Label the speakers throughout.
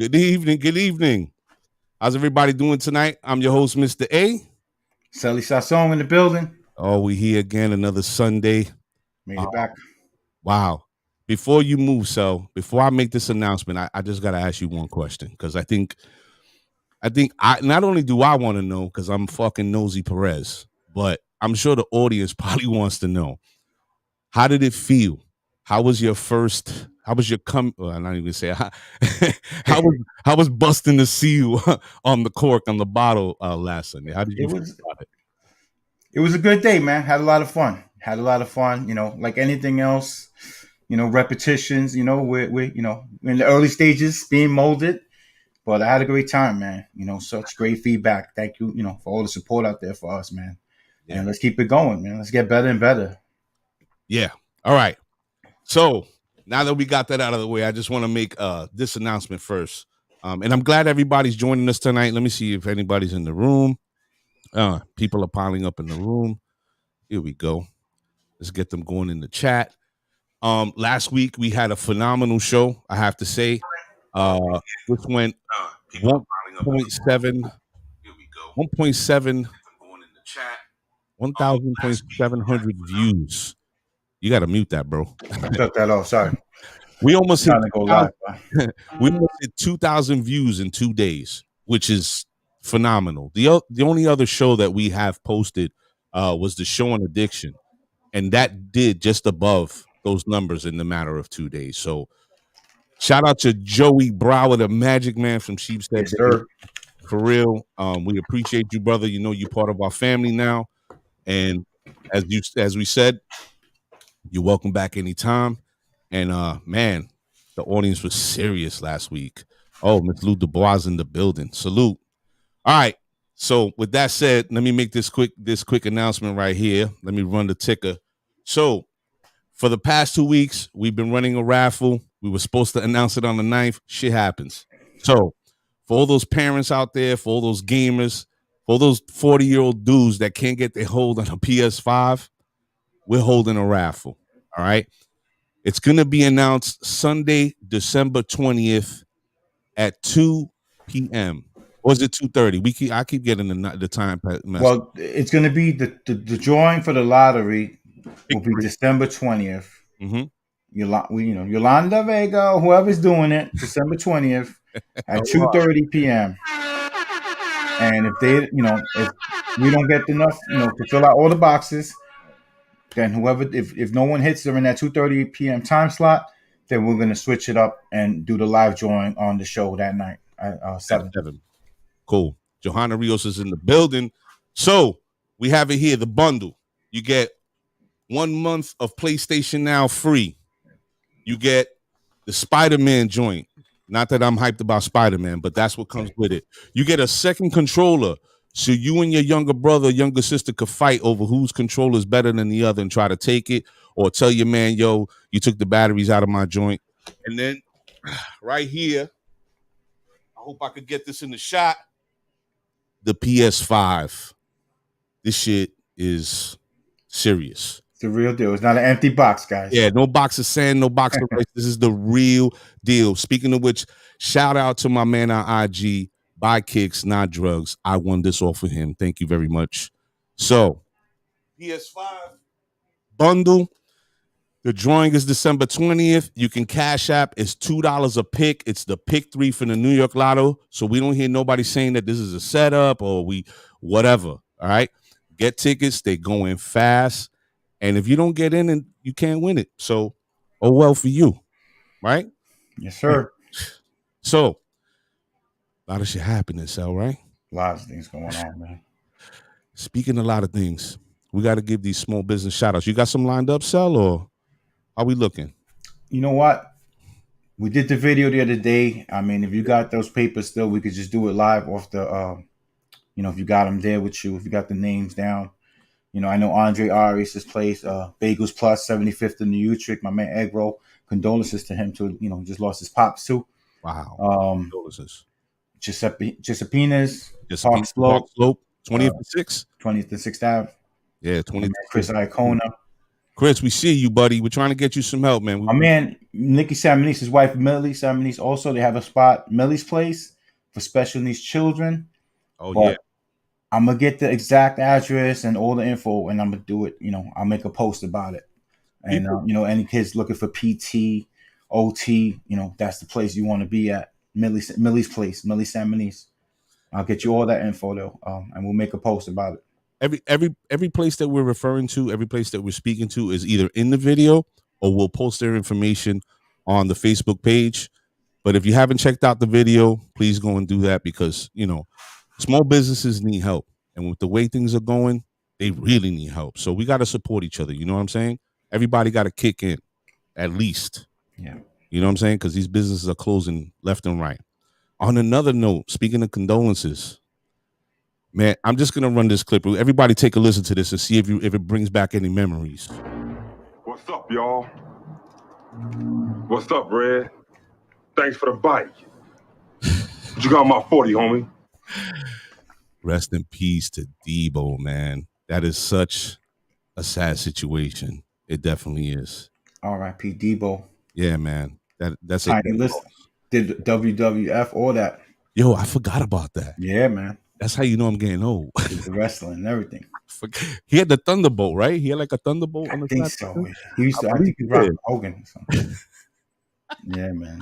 Speaker 1: Good evening. Good evening. How's everybody doing tonight? I'm your host, Mr. A.
Speaker 2: Sally Sasson in the building.
Speaker 1: Oh, we here again another Sunday.
Speaker 2: Made it back.
Speaker 1: Wow. Before you move, before I make this announcement, I just gotta ask you one question because I not only do I want to know because I'm fucking nosy Perez, but I'm sure the audience probably wants to know. How did it feel? How was your first? How was your Well, I'm not even say how was busting the seal on the cork on the bottle last Sunday? How did you feel about it?
Speaker 2: It was a good day, man. Had a lot of fun. Like anything else, repetitions. We're in the early stages, being molded. But I had a great time, man. Such great feedback. Thank you, for all the support out there for us, man. Yeah. And let's keep it going, man. Let's get better and better.
Speaker 1: Yeah. All right. So now that we got that out of the way, I just want to make this announcement first. And I'm glad everybody's joining us tonight. Let me see if anybody's in the room. People are piling up in the room. Here we go. Let's get them going in the chat. Last week we had a phenomenal show, I have to say. Which went 1.7 1,700 views. You got to mute that, bro.
Speaker 2: I took that off. Sorry.
Speaker 1: We almost hit
Speaker 2: go live.
Speaker 1: We almost hit 2,000 views in 2 days, which is phenomenal. The only other show that we have posted was the show on addiction, and that did just above those numbers in the matter of 2 days. So shout out to Joey Brower, the Magic Man from Sheepstead.
Speaker 2: Yes, sir.
Speaker 1: For real, we appreciate you, brother. You know you're part of our family now, and as we said, you're welcome back anytime. And man, the audience was serious last week. Oh, Miss Lou Dubois in the building. Salute. All right. So with that said, let me make this quick announcement right here. Let me run the ticker. So for the past 2 weeks, we've been running a raffle. We were supposed to announce it on the 9th. Shit happens. So for all those parents out there, for all those gamers, for all those 40-year-old dudes that can't get their hold on a PS5, we're holding a raffle. All right. It's going to be announced Sunday, December 20th at 2 p.m. Or is it 2:30? I keep getting the time.
Speaker 2: Well, it's going to be the drawing for the lottery will be December 20th.
Speaker 1: Mm-hmm.
Speaker 2: Yolanda Vega, whoever's doing it, December 20th at 2:30 p.m. And if if we don't get enough, to fill out all the boxes, then if no one hits during that 2:30 p.m. time slot, then we're gonna switch it up and do the live drawing on the show that night at 7.
Speaker 1: Cool. Johanna Rios is in the building. So we have it here, the bundle. You get 1 month of PlayStation Now free. You get the Spider-Man joint. Not that I'm hyped about Spider-Man, but that's what comes with it. You get a second controller, so you and your younger brother, younger sister could fight over whose controller is better than the other and try to take it, or tell your man, yo, you took the batteries out of my joint. And then right here, I hope I could get this in the shot, the PS5. This shit is serious.
Speaker 2: It's the real deal. It's not an empty box, guys.
Speaker 1: Yeah, no box of sand, no box of rice. This is the real deal. Speaking of which, shout out to my man on IG, Buy Kicks, Not Drugs. I won this off of him. Thank you very much. So, PS5 bundle. The drawing is December 20th. You can cash app. It's $2 a pick. It's the pick 3 for the New York Lotto. So we don't hear nobody saying that this is a setup or whatever. All right. Get tickets. They going fast. And if you don't get in, and you can't win it. So, oh well for you. Right?
Speaker 2: Yes, sir.
Speaker 1: So, a lot of shit happening, Sal, right?
Speaker 2: A lot of things going on, man.
Speaker 1: Speaking of a lot of things, we got to give these small business shout outs. You got some lined up, Sal, or are we looking?
Speaker 2: You know what? We did the video the other day. I mean, if you got those papers still, we could just do it live off the, if you got them there with you, if you got the names down. I know Andre Arias' place, Bagels Plus, 75th in the Utrecht. My man Egg Roll. Condolences to him too. Just lost his pops too.
Speaker 1: Wow. Condolences.
Speaker 2: Giuseppe's, Park Slope,
Speaker 1: 20th and 6th.
Speaker 2: 20th and 6th Ave.
Speaker 1: Yeah, 20th.
Speaker 2: Chris Iacona.
Speaker 1: Chris, we see you, buddy. We're trying to get you some help, man.
Speaker 2: My man, Nikki Salmonese, his wife, Millie Salmonese, also, they have a spot, Millie's Place, for special needs children.
Speaker 1: Oh yeah.
Speaker 2: But I'm going to get the exact address and all the info, and I'm going to do it. I'll make a post about it. And, any kids looking for PT, OT, that's the place you want to be at. Millie's Place, Millie Salmonese. I'll get you all that info, though, and we'll make a post about it.
Speaker 1: Every place that we're referring to, every place that we're speaking to is either in the video or we'll post their information on the Facebook page. But if you haven't checked out the video, please go and do that because, small businesses need help. And with the way things are going, they really need help. So we got to support each other. You know what I'm saying? Everybody got to kick in at least.
Speaker 2: Yeah.
Speaker 1: You know what I'm saying? Because these businesses are closing left and right. On another note, speaking of condolences, man, I'm just gonna run this clip. Everybody take a listen to this and see if it brings back any memories.
Speaker 3: What's up, y'all? What's up, Red? Thanks for the bike. What you got on my 40, homie?
Speaker 1: Rest in peace to Debo, man. That is such a sad situation. It definitely is.
Speaker 2: R.I.P. Debo.
Speaker 1: Yeah, man. That's
Speaker 2: a list. Did WWF all that?
Speaker 1: Yo, I forgot about that.
Speaker 2: Yeah, man.
Speaker 1: That's how you know I'm getting old.
Speaker 2: The wrestling and everything.
Speaker 1: He had the Thunderbolt, right? He had like a Thunderbolt on the
Speaker 2: I think so. He used to. I think he rocked Hogan or something. Yeah, man.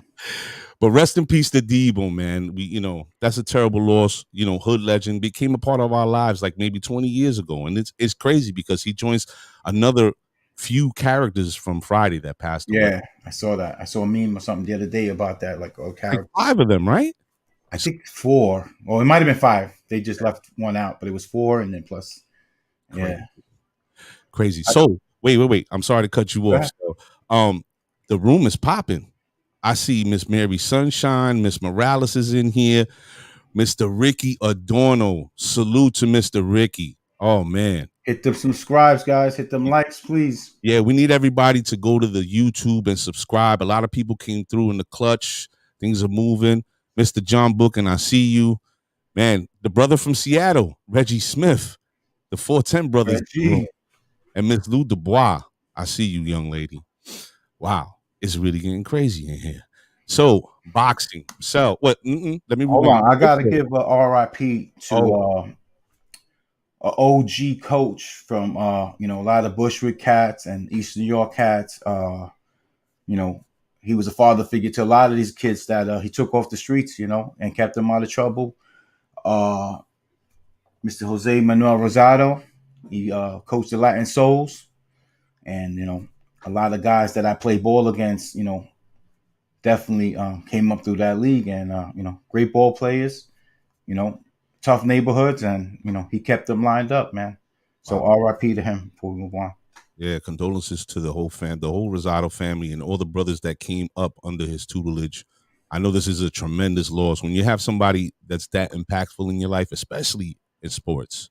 Speaker 1: But rest in peace to Debo, man. That's a terrible loss. Hood legend became a part of our lives like maybe 20 years ago, and it's crazy because he joins another few characters from Friday that passed away.
Speaker 2: Yeah, I saw that. I saw a meme or something the other day about that, like a character.
Speaker 1: Like 5 of them, right?
Speaker 2: I think 4. Well, it might have been 5. They just left one out, but it was 4, and then plus. Yeah,
Speaker 1: crazy. So wait. I'm sorry to cut you off. So, the room is popping. I see Miss Mary Sunshine, Miss Morales is in here, Mr. Ricky Adorno. Salute to Mr. Ricky. Oh man.
Speaker 2: Hit them subscribes, guys. Hit them likes, please.
Speaker 1: Yeah, we need everybody to go to the YouTube and subscribe. A lot of people came through in the clutch. Things are moving. Mr. John Book, and I see you. Man, the brother from Seattle, Reggie Smith, the 410 brothers. And Miss Lou Dubois. I see you, young lady. Wow. It's really getting crazy in here. So, boxing. So, what? Let me
Speaker 2: hold on. I got to give a RIP to an OG coach from, a lot of Bushwick cats and East New York cats. He was a father figure to a lot of these kids that he took off the streets, and kept them out of trouble. Mr. Jose Manuel Rosado, he coached the Latin Souls. And, a lot of guys that I played ball against, definitely came up through that league. And, great ball players, tough neighborhoods. And, he kept them lined up, man. So RIP to him before we move on.
Speaker 1: Yeah, condolences to the whole Rosado family and all the brothers that came up under his tutelage. I know this is a tremendous loss. When you have somebody that's that impactful in your life, especially in sports,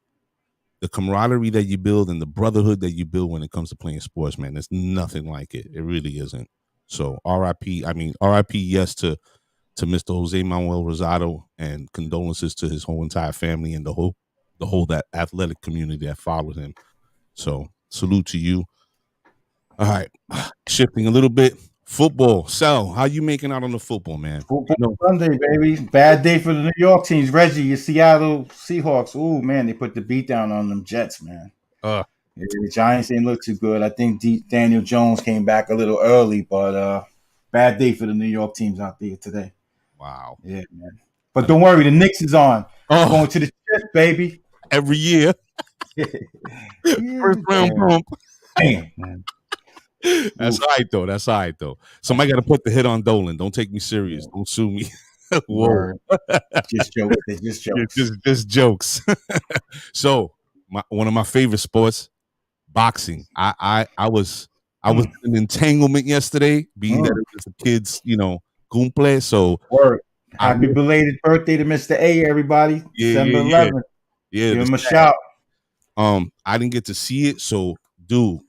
Speaker 1: the camaraderie that you build and the brotherhood that you build when it comes to playing sports, man, there's nothing like it. It really isn't. So RIP, yes, to Mr. Jose Manuel Rosado, and condolences to his whole entire family and the whole that athletic community that followed him. So salute to you. All right, shifting a little bit. Football. Sal, how you making out on the football, man?
Speaker 2: Football Sunday, baby. Bad day for the New York teams. Reggie, your Seattle Seahawks. Oh, man, they put the beat down on them Jets, man. The Giants didn't look too good. I think Daniel Jones came back a little early, but bad day for the New York teams out there today.
Speaker 1: Wow.
Speaker 2: Yeah, man. But don't worry, the Knicks is on. Going to the chip, baby.
Speaker 1: Every year. First round bump.
Speaker 2: Damn, man.
Speaker 1: That's all right though. Somebody got to put the hit on Dolan. Don't take me serious. Don't sue me. Whoa.
Speaker 2: Just jokes.
Speaker 1: Just jokes. So one of my favorite sports, boxing. I was in an entanglement yesterday, being that it was the kids, cumple. So
Speaker 2: happy belated birthday to Mr. A, everybody. December 11th.
Speaker 1: Yeah.
Speaker 2: Give him a shout.
Speaker 1: I didn't get to see it. So, dude,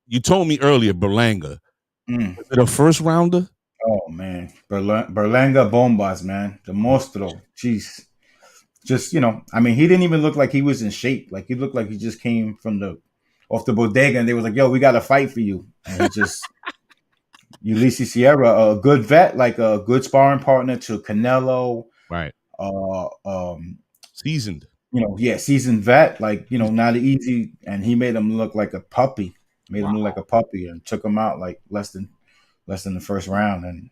Speaker 1: you told me earlier, Bulanga. Is it a first rounder?
Speaker 2: Oh man, Bulanga Bombas, man, the monstro. Jeez, just he didn't even look like he was in shape. Like he looked like he just came from the off the bodega, and they was like, "Yo, we got to fight for you." And he just Ulysses Sierra, a good vet, like a good sparring partner to Canelo.
Speaker 1: Right.
Speaker 2: Uh, um,
Speaker 1: Seasoned.
Speaker 2: Seasoned vet, like not easy, and he made him look like a puppy. Made him look like a puppy, and took him out like less than the first round, and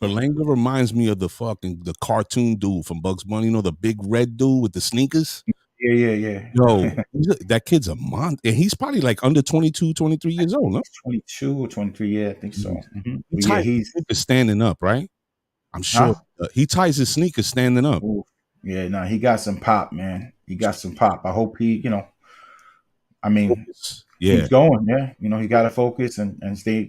Speaker 1: Bulanga reminds me of the cartoon dude from Bugs Bunny, the big red dude with the sneakers.
Speaker 2: Yeah.
Speaker 1: Yo, that kid's a monster. And he's probably like under 22, 23 years old, no?
Speaker 2: 22 or 23, yeah, I think so. Mm-hmm.
Speaker 1: He's standing up, right? I'm sure. He ties his sneakers standing up.
Speaker 2: Ooh. Yeah, no, he got some pop, man. He got some pop. I hope he, keeps going, yeah. He got to focus and stay,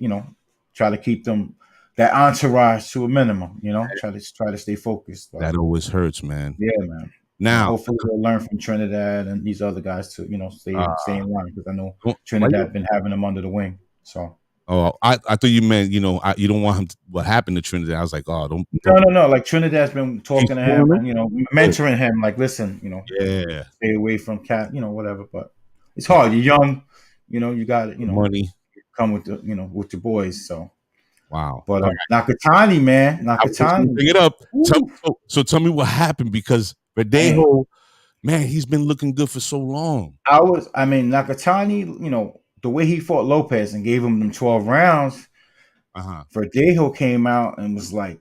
Speaker 2: try to keep that entourage to a minimum, try to stay focused.
Speaker 1: That always hurts, man.
Speaker 2: Yeah, man.
Speaker 1: Now,
Speaker 2: hopefully we'll learn from Trinidad and these other guys to, stay in line, because I know Trinidad been having them under the wing. So.
Speaker 1: Oh, I thought you meant, you don't want him what happened to Trinidad. I was like, oh, don't.
Speaker 2: No. Like Trinidad's been talking to him and, mentoring him, like, listen, stay away from cat, whatever. But it's hard. You're young, you got it,
Speaker 1: money.
Speaker 2: Come with the, with your boys. So.
Speaker 1: Wow.
Speaker 2: But Nakatani, man. Nakatani.
Speaker 1: Bring it up. Tell me what happened, because Verdejo, man, he's been looking good for so long.
Speaker 2: Nakatani, the way he fought Lopez and gave him them 12 rounds, Verdejo came out and was like,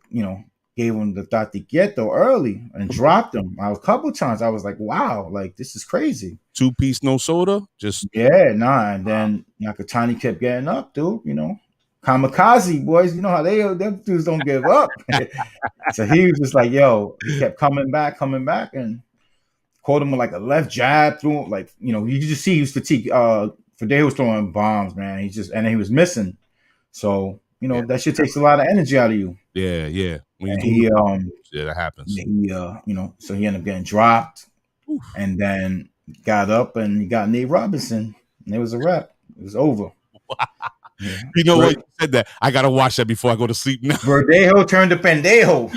Speaker 2: gave him the Tate Quieto early and dropped him. A couple times I was like, wow, like this is crazy.
Speaker 1: 2-piece no soda?
Speaker 2: And then Nakatani kept getting up, dude, Kamikaze boys, how them dudes don't give up. So he was just like, yo, he kept coming back and caught him with like a left jab through him, like, you just see he was fatigued. Verdejo was throwing bombs, man. And he was missing. So, that shit takes a lot of energy out of you.
Speaker 1: Yeah.
Speaker 2: When
Speaker 1: that happens.
Speaker 2: He so he ended up getting dropped. Oof. And then got up and he got Nate Robinson, and it was a wrap. It was over.
Speaker 1: Yeah. You know what? You said that. I gotta watch that before I go to sleep now.
Speaker 2: Verdejo turned to pendejo.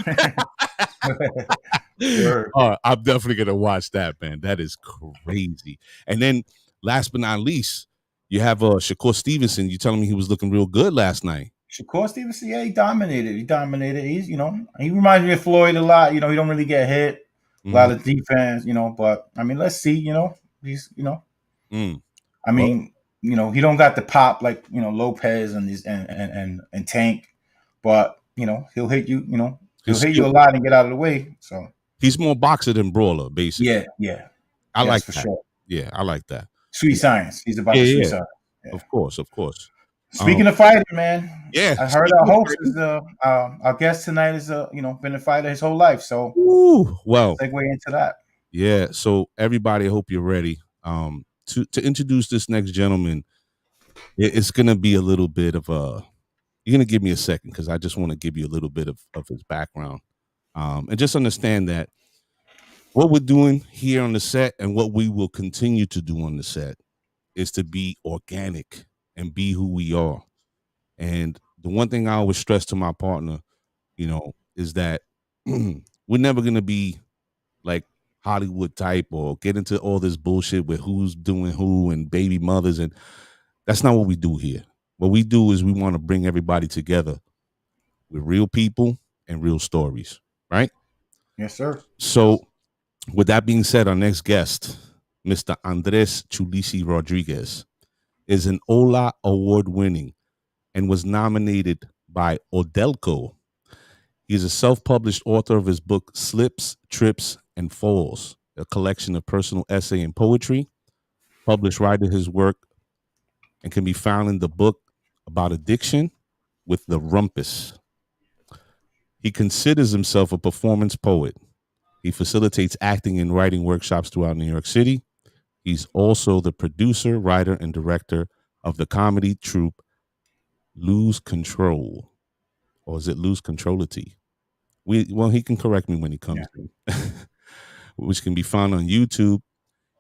Speaker 1: Sure. I'm definitely gonna watch that, man. That is crazy. And then, last but not least, you have Shakur Stevenson. You telling me he was looking real good last night?
Speaker 2: Shakur Stevenson, yeah, he dominated. He's, he reminds me of Floyd a lot. He don't really get hit. A lot of defense, But let's see. He's, he don't got the pop like Lopez and these and Tank, but he'll hit you. He'll hit you a lot and get out of the way. So
Speaker 1: he's more boxer than brawler, basically.
Speaker 2: Yeah.
Speaker 1: I like
Speaker 2: for
Speaker 1: that.
Speaker 2: Sure.
Speaker 1: Yeah, I like that.
Speaker 2: Sweet science. He's about sweet science. Yeah.
Speaker 1: Of course.
Speaker 2: Speaking of fighting, man.
Speaker 1: Yeah.
Speaker 2: I heard our host is our guest tonight is been a fighter his whole life. So
Speaker 1: well,
Speaker 2: segue into that.
Speaker 1: Yeah. So everybody, I hope you're ready. To introduce this next gentleman, it's gonna be a little bit of you're gonna give me a second, because I just want to give you a little bit of his background. And just understand that what we're doing here on the set and what we will continue to do on the set is to be organic and be who we are. And the one thing I always stress to my partner, is that we're never going to be like Hollywood type or get into all this bullshit with who's doing who and baby mothers. And that's not what we do here. What we do is we want to bring everybody together with real people and real stories, right?
Speaker 2: Yes, sir.
Speaker 1: So with that being said, our next guest, Mr. Andres Chulisi Rodriguez, is an Ola Award-winning and was nominated by Odelco. He is a self-published author of his book, Slips, Trips, and Falls, a collection of personal essay and poetry. Published right in his work and can be found in the book about addiction with the Rumpus. He considers himself a performance poet. He facilitates acting and writing workshops throughout New York City. He's also the producer, writer, and director of the comedy troupe Lose Control. Or is it Lose Controlity? Well, he can correct me when he comes in. Which can be found on YouTube.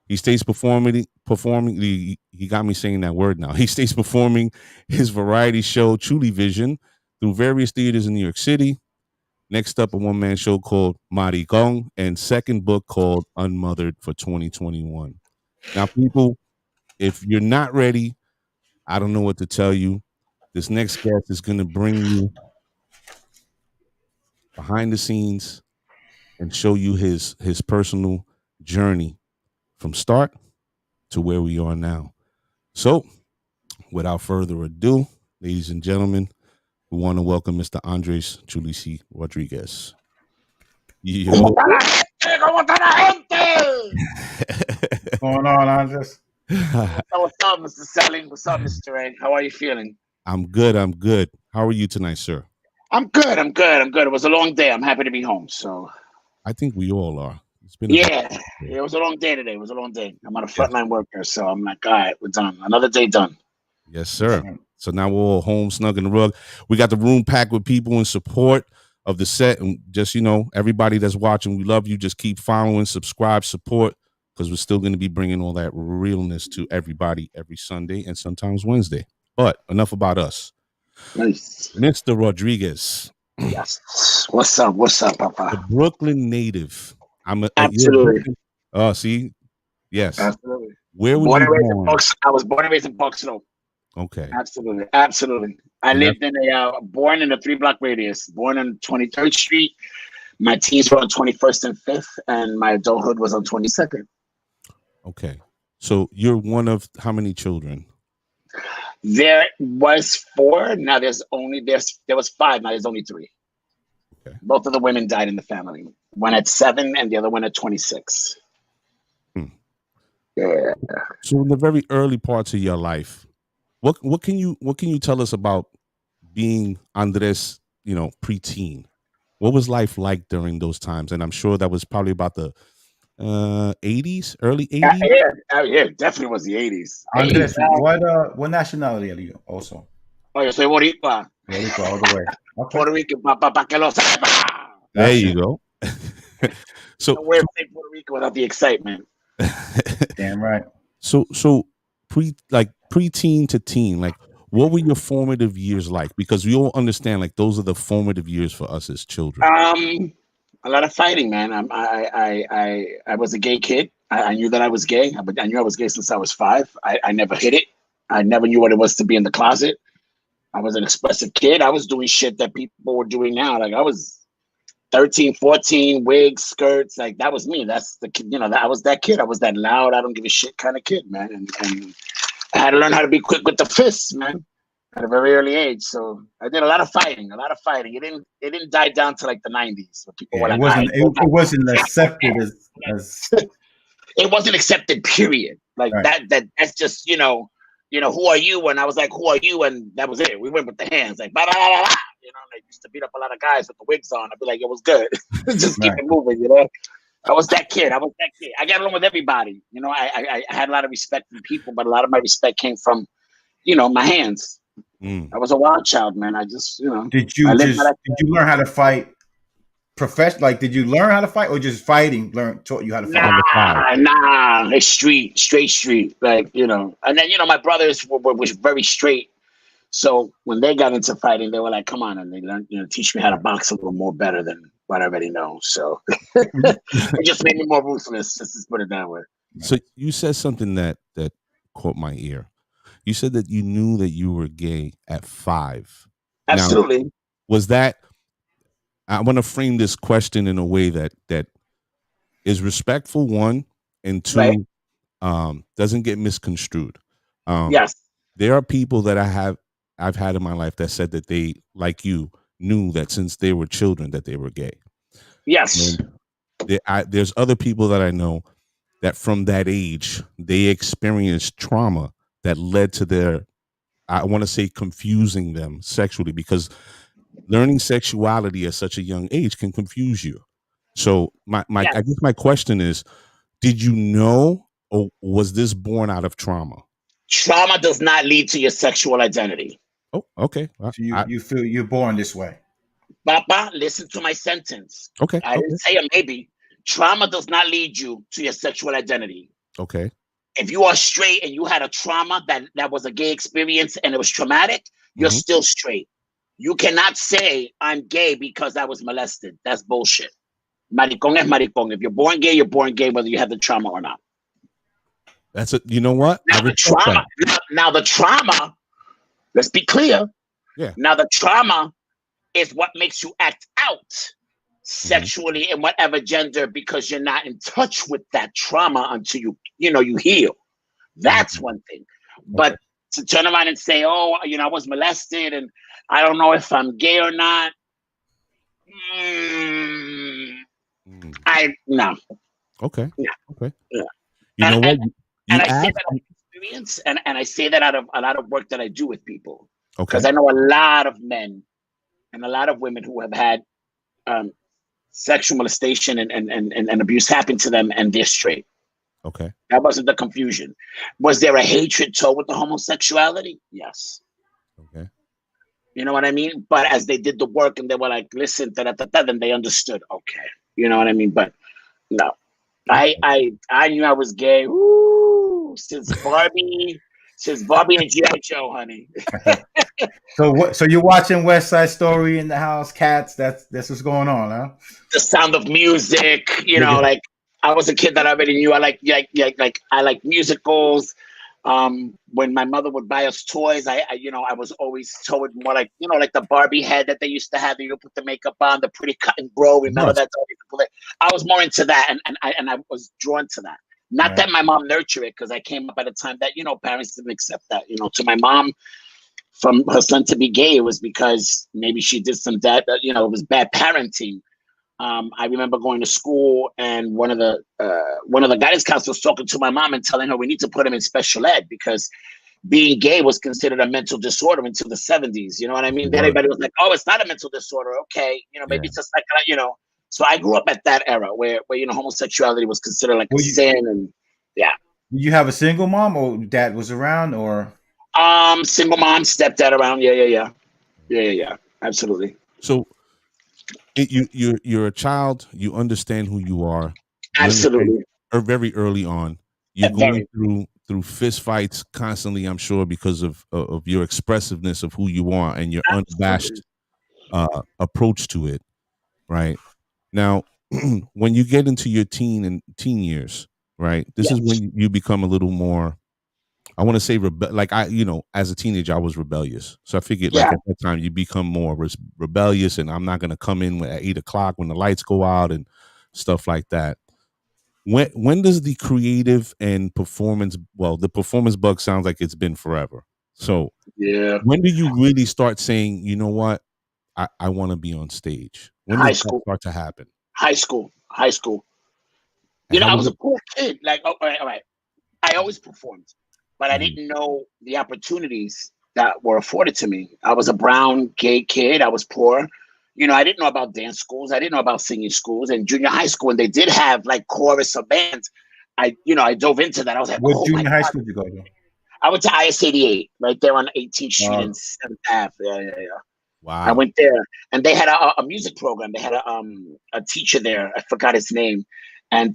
Speaker 1: He stays performing. He got me saying that word now. He stays performing his variety show, Chuli Vision, through various theaters in New York City. Next up, a one-man show called Maricón, and second book called Unmothered for 2021. Now, people, if you're not ready, I don't know what to tell you. This next guest is going to bring you behind the scenes and show you his personal journey from start to where we are now. So, without further ado, ladies and gentlemen, we want to welcome Mr. Andres Chulisi Rodriguez. Yo.
Speaker 2: What's going on, Andres?
Speaker 4: What's up, Mr. Selling? What's up, Mr. Egg? How are you feeling?
Speaker 1: I'm good. How are you tonight, sir?
Speaker 4: I'm good. It was a long day. I'm happy to be home. So
Speaker 1: I think we all are. It's been
Speaker 4: it was a long day today. I'm on a frontline worker, so I'm like, all right, we're done. Another day done.
Speaker 1: Yes, sir. So now we're all home, snug in the rug. We got the room packed with people in support of the set, and just everybody that's watching, we love you. Just keep following, subscribe, support, because we're still going to be bringing all that realness to everybody every Sunday and sometimes Wednesday. But enough about us.
Speaker 4: Nice.
Speaker 1: Mr. Rodriguez.
Speaker 4: Yes. What's up, Papa?
Speaker 1: The Brooklyn native.
Speaker 4: Absolutely.
Speaker 1: Oh, see? Yes.
Speaker 4: Absolutely.
Speaker 1: Where were you born?
Speaker 4: I was born and raised in Park Slope.
Speaker 1: Okay.
Speaker 4: Absolutely. I lived in born in a 3-block radius. Born on 23rd Street. My teens were on 21st and 5th, and my adulthood was on 22nd.
Speaker 1: Okay. So you're one of how many children?
Speaker 4: There was 4. Now there was 5. Now there's only 3.
Speaker 1: Okay.
Speaker 4: Both of the women died in the family. One at 7 and the other one at 26. Yeah.
Speaker 1: So in the very early parts of your life, what can you tell us about being Andres, preteen? What was life like during those times? And I'm sure that was probably about the 80s, early 80s.
Speaker 4: Yeah, definitely was the 80s.
Speaker 2: Andres, what nationality are you also?
Speaker 4: Oh, yo soy boricua.
Speaker 2: Boricua all the way. Okay.
Speaker 4: Puerto Rican, pa que lo sepa.
Speaker 1: There you go. So
Speaker 4: no way to say Puerto Rico without the excitement.
Speaker 2: Damn right.
Speaker 1: So preteen to teen, like what were your formative years like? Because we all understand like those are the formative years for us as children.
Speaker 4: A lot of fighting, man. I was a gay kid. I knew that I was gay. I knew I was gay since I was 5. I never hid it. I never knew what it was to be in the closet. I was an expressive kid. I was doing shit that people were doing now. Like I was 13, 14, wigs, skirts. Like that was me. That's the kid. I was that kid. I was that loud, I don't give a shit kind of kid, man. And I had to learn how to be quick with the fists, man, at a very early age. So I did a lot of fighting. It didn't die down to like the 90s. Where people were like,
Speaker 2: it wasn't accepted as
Speaker 4: it wasn't accepted, period. Like right. that's just, who are you? And I was like, who are you? And that was it. We went with the hands, like, blah, blah, blah, blah. I used to beat up a lot of guys with the wigs on. I'd be like, it was good. Just keep it moving, I was that kid. I got along with everybody. I had a lot of respect from people, but a lot of my respect came from, my hands. I was a wild child, man. I just,
Speaker 2: Did you learn how to fight professional? Like, did you learn how to fight, or just fighting taught you how to fight?
Speaker 4: Nah, it's straight street. Like, and then my brothers were very straight. So when they got into fighting, they were like, "Come on," and they learned, teach me how to box a little more better than what I already know. So it just made me more ruthless. Just put it that way.
Speaker 1: So you said something that caught my ear. You said that you knew that you were gay at 5.
Speaker 4: Absolutely.
Speaker 1: Now, was that? I want to frame this question in a way that is respectful, 1, and 2, right. Doesn't get misconstrued.
Speaker 4: Yes.
Speaker 1: There are people that I've had in my life that said that they, like you, knew that since they were children that they were gay.
Speaker 4: Yes.
Speaker 1: There's other people that I know that from that age, they experienced trauma that led to their, I want to say, confusing them sexually, because learning sexuality at such a young age can confuse you. So I guess my question is, did you know, or was this born out of trauma?
Speaker 4: Trauma does not lead to your sexual identity.
Speaker 1: Oh, okay.
Speaker 2: So you feel you're born this way.
Speaker 4: Papa, listen to my sentence.
Speaker 1: Okay.
Speaker 4: I didn't say a maybe. Trauma does not lead you to your sexual identity.
Speaker 1: Okay.
Speaker 4: If you are straight and you had a trauma that was a gay experience and it was traumatic, you're still straight. You cannot say I'm gay because I was molested. That's bullshit. Maricón es maricón. If you're born gay, whether you have the trauma or not.
Speaker 1: That's it. You know what?
Speaker 4: Now the trauma. Now the trauma. Let's be clear.
Speaker 1: Yeah.
Speaker 4: Now the trauma is what makes you act out sexually in whatever gender, because you're not in touch with that trauma until you heal. That's one thing. But to turn around and say, oh, I was molested and I don't know if I'm gay or not. No.
Speaker 1: Okay.
Speaker 4: Yeah.
Speaker 1: Okay.
Speaker 4: Yeah.
Speaker 1: You know what?
Speaker 4: And I say that out of experience, and I say that out of a lot of work that I do with people. Because I know a lot of men and a lot of women who have had sexual molestation and abuse happen to them, and they're straight.
Speaker 1: Okay.
Speaker 4: That wasn't the confusion. Was there a hatred toward the homosexuality? Yes.
Speaker 1: Okay.
Speaker 4: You know what I mean? But as they did the work and they were like, listen, then they understood. Okay. You know what I mean? But no. I knew I was gay. Ooh, since Barbie and G.I. Joe, honey.
Speaker 2: So you're watching West Side Story in the house, Cats. That's what's going on, huh?
Speaker 4: The Sound of Music. Like I was a kid that already knew I like musicals. When my mother would buy us toys, I was always told more like the Barbie head that they used to have. You put the makeup on, the pretty cut and grow. Remember that? I was more into that, and I was drawn to that. Not that my mom nurtured it, because I came up at a time that parents didn't accept that. To my mom, from her son to be gay, it was because maybe she did some it was bad parenting. I remember going to school, and one of the guidance counselors talking to my mom and telling her we need to put him in special ed, because being gay was considered a mental disorder until the 70s. You know what I mean? Then everybody was like, "Oh, it's not a mental disorder. Okay, maybe it's just like So I grew up at that era where homosexuality was considered like a sin, and yeah.
Speaker 2: Did you have a single mom, or dad was around, or?
Speaker 4: Single mom, stepdad around. Yeah. Absolutely.
Speaker 1: So. You're a child. You understand who you are.
Speaker 4: Absolutely.
Speaker 1: Very early on, you're going through fist fights constantly. I'm sure because of your expressiveness of who you are and your unabashed approach to it. Right now, when you get into your teen years, right, this is when you become a little more. I want to say as a teenager, I was rebellious. So I figured at that time you become more rebellious, and I'm not going to come in at 8 o'clock when the lights go out and stuff like that. When does the creative and performance, the performance bug sounds like it's been forever. So when do you really start saying, you know what, I want to be on stage? When does that start to happen? High school.
Speaker 4: I was a poor kid. Like, all right. I always performed, but I didn't know the opportunities that were afforded to me. I was a brown gay kid. I was poor. I didn't know about dance schools. I didn't know about singing schools. And junior high school, when they did have like chorus or bands, I dove into that. I was like,
Speaker 2: what junior high school did you go to?
Speaker 4: I went to IS 88, right there on 18th Street and 7th Ave. Yeah.
Speaker 1: Wow.
Speaker 4: I went there, and they had a music program. They had a teacher there. I forgot his name, and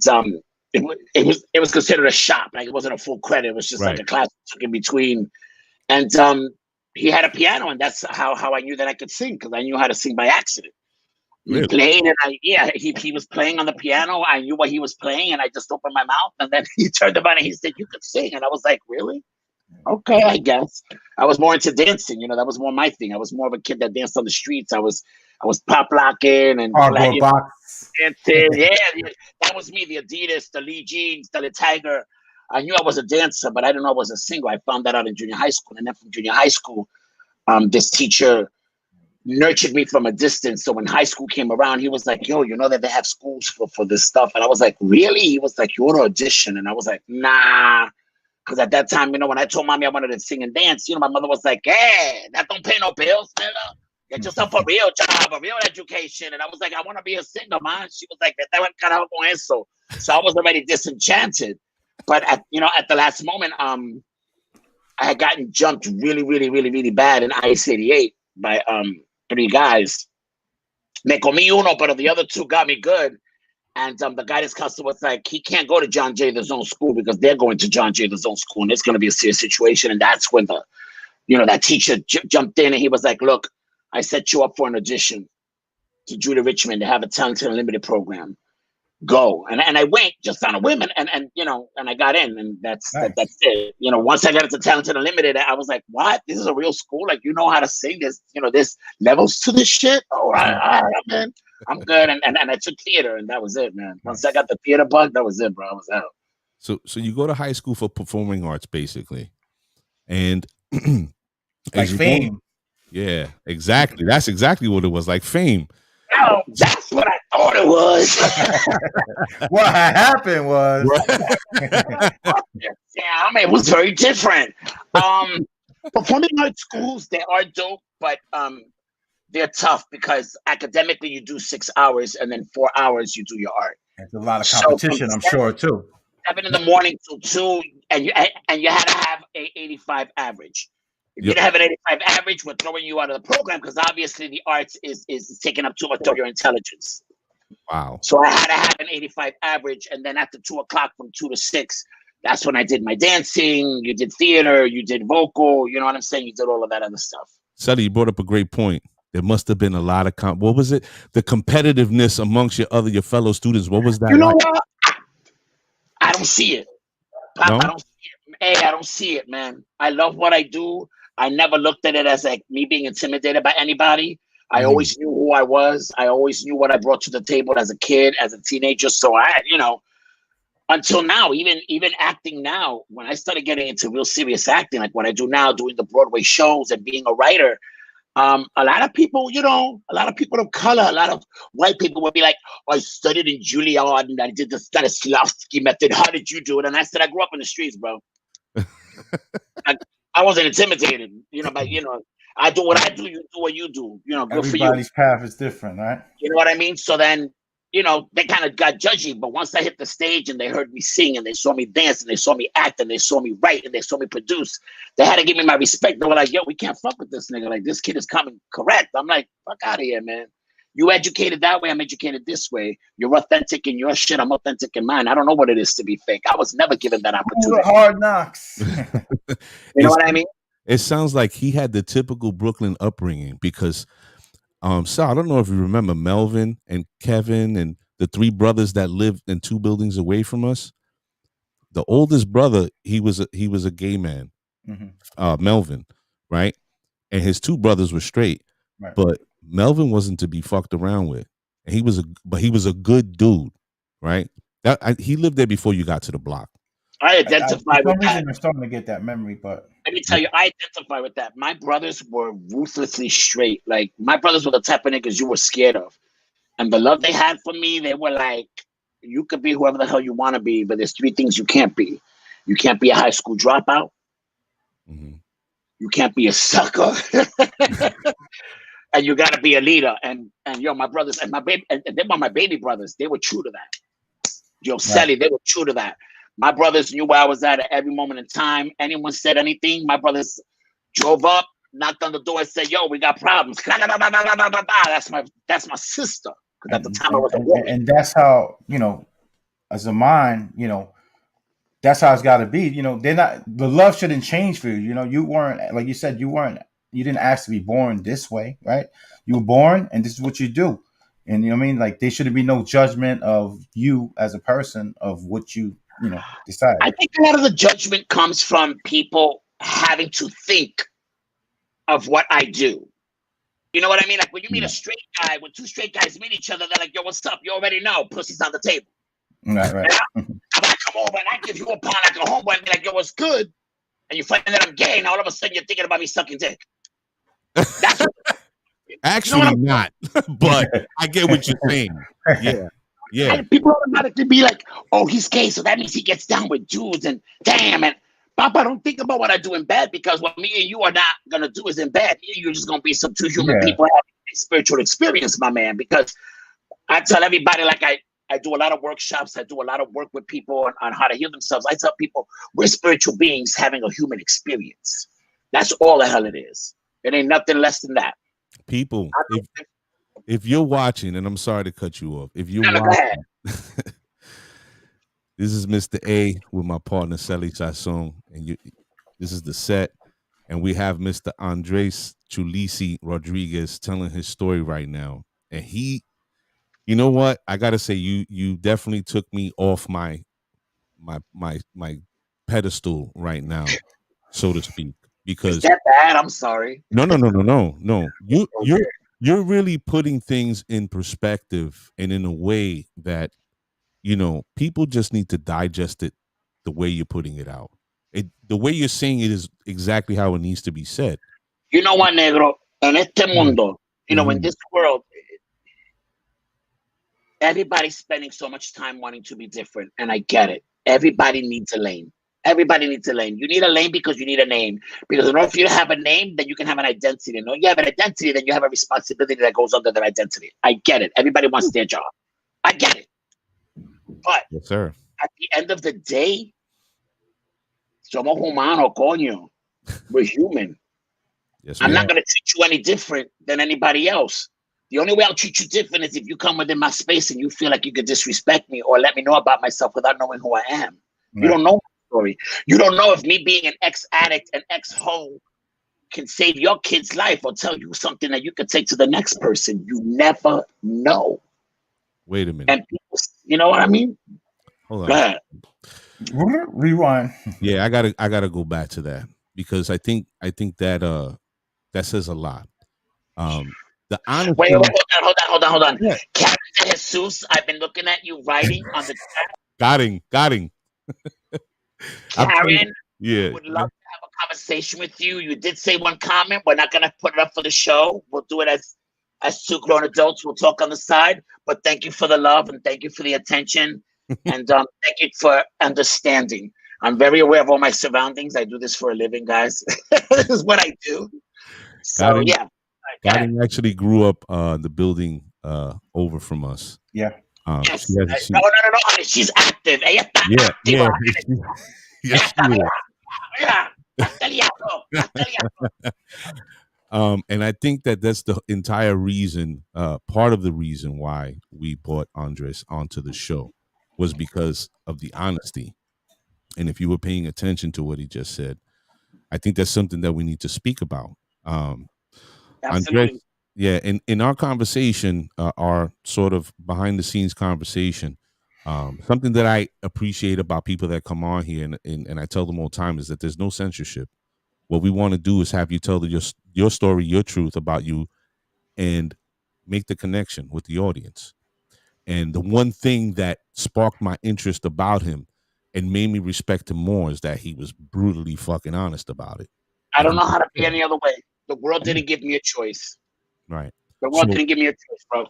Speaker 4: it was considered a shop. Like, it wasn't a full credit. It was just like a class took in between. And he had a piano, and that's how I knew that I could sing, because I knew how to sing by accident. Really? He played, and he was playing on the piano. I knew what he was playing, and I just opened my mouth, and then he turned around and he said, "You could sing," and I was like, "Really? Okay, I guess." I was more into dancing. That was more my thing. I was more of a kid that danced on the streets. I was pop locking and dancing. Yeah, that was me. The Adidas, the Lee jeans, the Tiger. I knew I was a dancer, but I didn't know I was a singer. I found that out in junior high school, and then from junior high school, this teacher nurtured me from a distance. So when high school came around, he was like, "Yo, you know that they have schools for this stuff?" And I was like, "Really?" He was like, "You want to audition?" And I was like, "Nah." Because at that time, when I told mommy I wanted to sing and dance, my mother was like, "Hey, that don't pay no bills, nigga. Get yourself a real job, a real education." And I was like, "I want to be a singer, man." She was like, "That one carajo con eso." So I was already disenchanted. But at the last moment, I had gotten jumped really, really, really, really bad in IS 88 by 3 guys. Me comí uno, but the other 2 got me good. And the guidance counselor was like, he can't go to John Jay, the Zone School, because they're going to John Jay, the Zone School, and it's going to be a serious situation. And that's when that teacher jumped in, and he was like, "Look, I set you up for an audition to Judah Richmond to have a Talented Unlimited program. go. And I went just on a whim, and you know, and I got in, and that's it. You know, once I got into Talented Unlimited, I was like, what? This is a real school? Like, you know how to sing this, you know, there's levels to this shit? All right, man. I'm good. And I took theater, and that was it, man. Once I got the theater bug, that was it, bro. I was out.
Speaker 1: So you go to high school for performing arts, basically. And
Speaker 2: like fame.
Speaker 1: Yeah, exactly. That's exactly what it was, like fame.
Speaker 4: Oh, that's what I thought it was.
Speaker 2: What happened was,
Speaker 4: yeah, I mean, it was very different. Performing arts schools, they are dope, but they're tough because academically you do 6 hours and then 4 hours you do your art.
Speaker 2: There's a lot of competition, I'm sure, too.
Speaker 4: 7 in the morning till 2, and you had to have a 85 average. If you didn't have an 85 average, we're throwing you out of the program because obviously the arts is taking up too much of your intelligence.
Speaker 1: Wow.
Speaker 4: So I had to have an 85 average, and then after 2 o'clock from 2 to 6, that's when I did my dancing, you did theater, you did vocal, you know what I'm saying? You did all of that other stuff.
Speaker 1: Sully, you brought up a great point. There must have been a lot of what was it? The competitiveness amongst your fellow students. What was that?
Speaker 4: You know what? I don't see it. Pop,
Speaker 1: No?
Speaker 4: I don't see it. Hey, I don't see it, man. I love what I do. I never looked at it as like me being intimidated by anybody. I always knew who I was. I always knew what I brought to the table as a kid, as a teenager. So I, you know, until now, even acting now, when I started getting into real serious acting, like what I do now, doing the Broadway shows and being a writer, a lot of people, you know, a lot of people of color, a lot of white people would be like, I studied in Juilliard and I did the Stanislavski method. How did you do it? And I said, I grew up in the streets, bro. I wasn't intimidated, you know, but, you know, I do what I do, you do what you do, you know, good for you.
Speaker 2: Everybody's path is different, right?
Speaker 4: You know what I mean? So then, you know, they kind of got judgy, but once I hit the stage and they heard me sing and they saw me dance and they saw me act and they saw me write and they saw me produce, they had to give me my respect. They were like, yo, we can't fuck with this nigga. Like, this kid is coming correct. I'm like, fuck out of here, man. You educated that way, I'm educated this way. You're authentic in your shit, I'm authentic in mine. I don't know what it is to be fake. I was never given that opportunity.
Speaker 2: Hard knocks.
Speaker 4: You know what I mean?
Speaker 1: It sounds like he had the typical Brooklyn upbringing because, Sal, I don't know if you remember Melvin and Kevin and the 3 brothers that lived in 2 buildings away from us. The oldest brother, he was a gay man, Melvin, right? And his 2 brothers were straight,
Speaker 2: right.
Speaker 1: But Melvin wasn't to be fucked around with, and he was a good dude, right? He lived there before you got to the block.
Speaker 4: I identify with that.
Speaker 2: I'm starting to get that memory, but
Speaker 4: let me tell you, I identify with that. My brothers were ruthlessly straight. Like, my brothers were the type of niggas you were scared of. And the love they had for me, they were like, you could be whoever the hell you want to be, but there's 3 things you can't be. You can't be a high school dropout. You can't be a sucker. And you got to be a leader. And yo, my brothers and my baby, and they were my baby brothers. They were true to that. Yo, Sally, they were true to that. My brothers knew where I was at every moment in time. Anyone said anything, my brothers drove up, knocked on the door, and said, "Yo, we got problems." That's my sister. Because at the time I was a woman.
Speaker 2: And that's how, you know, as a mind, you know, that's how it's got to be. You know, the love shouldn't change for you. You know, you weren't, like you said, you didn't ask to be born this way, right? You were born, and this is what you do. And you know what I mean? Like, there shouldn't be no judgment of you as a person of what you know, decide.
Speaker 4: I think a lot of the judgment comes from people having to think of what I do. You know what I mean? Like, when you meet a straight guy, when 2 straight guys meet each other, they're like, yo, what's up? You already know. Pussy's on the table.
Speaker 2: Right.
Speaker 4: If I come over and I give you a pound like a homeboy and be like, yo, what's good? And you find that I'm gay, and all of a sudden you're thinking about me sucking dick. That's what,
Speaker 1: actually, you know not. But I get what you're saying. Yeah.
Speaker 4: And people automatically be like, oh, he's gay, so that means he gets down with dudes, and damn, and Papa, don't think about what I do in bed, because what me and you are not going to do is in bed. You're just going to be some 2 human people having a spiritual experience, my man, because I tell everybody, like, I do a lot of workshops. I do a lot of work with people on how to heal themselves. I tell people we're spiritual beings having a human experience. That's all the hell it is. It ain't nothing less than that.
Speaker 1: People, if you're watching, and I'm sorry to cut you off, if you're watching, this is Mr. A with my partner Sally Sasson, and this is the set, and we have Mr. Andres Chulisi Rodriguez telling his story right now, and he You know what? I gotta say, you definitely took me off my pedestal right now, so to speak.
Speaker 4: Is
Speaker 1: Because
Speaker 4: that bad? I'm sorry.
Speaker 1: no.
Speaker 4: Okay.
Speaker 1: You're really putting things in perspective and in a way that people just need to digest it the way you're putting it out. The way you're saying it is exactly how it needs to be said.
Speaker 4: You know what, negro? En este mundo, in this world, everybody's spending so much time wanting to be different, and I get it. Everybody needs a lane. Everybody needs a lane. You need a lane because you need a name. Because in order for you to have a name, then you can have an identity. And when you have an identity, then you have a responsibility that goes under that identity. I get it. Everybody wants their job. I get it. But
Speaker 1: Yes, sir.
Speaker 4: at the end of the day, somos humanos, coño. We're human.
Speaker 1: Yes,
Speaker 4: I'm not going to treat you any different than anybody else. The only way I'll treat you different is if you come within my space and you feel like you could disrespect me or let me know about myself without knowing who I am. Right. You don't know my story. You don't know if me being an ex-addict, an ex-hoe can save your kid's life or tell you something that you could take to the next person. You never know.
Speaker 1: Wait a minute.
Speaker 4: And people, you know what I mean?
Speaker 1: Hold on.
Speaker 4: Go ahead.
Speaker 2: Rewind.
Speaker 1: Yeah, I gotta go back to that because I think that that says a lot. The honest.
Speaker 4: Wait, hold on.
Speaker 1: Yeah.
Speaker 4: Captain Jesus, I've been looking at you writing on the chat.
Speaker 1: Got him.
Speaker 4: Karen,
Speaker 1: yeah,
Speaker 4: would love to have a conversation with you. You did say one comment. We're not gonna put it up for the show. We'll do it as two grown adults. We'll talk on the side. But thank you for the love and thank you for the attention and thank you for understanding. I'm very aware of all my surroundings. I do this for a living, guys. This is what I do. So yeah.
Speaker 1: Godding actually grew up the building over from us.
Speaker 2: Yeah.
Speaker 4: Yes. No, honey. She's active.
Speaker 1: Yeah. Yes, she is. And I think that's the entire reason, part of the reason why we brought Andres onto the show was because of the honesty. And if you were paying attention to what he just said, I think that's something that we need to speak about. Andres, yeah, in our conversation, our sort of behind the scenes conversation, something that I appreciate about people that come on here and I tell them all the time is that there's no censorship. What we want to do is have you tell your story, your truth about you, and make the connection with the audience. And the one thing that sparked my interest about him and made me respect him more is that he was brutally fucking honest about it.
Speaker 4: I don't know how to be any other way. The world didn't give me a choice.
Speaker 1: Right.
Speaker 4: The world didn't give me a choice, bro.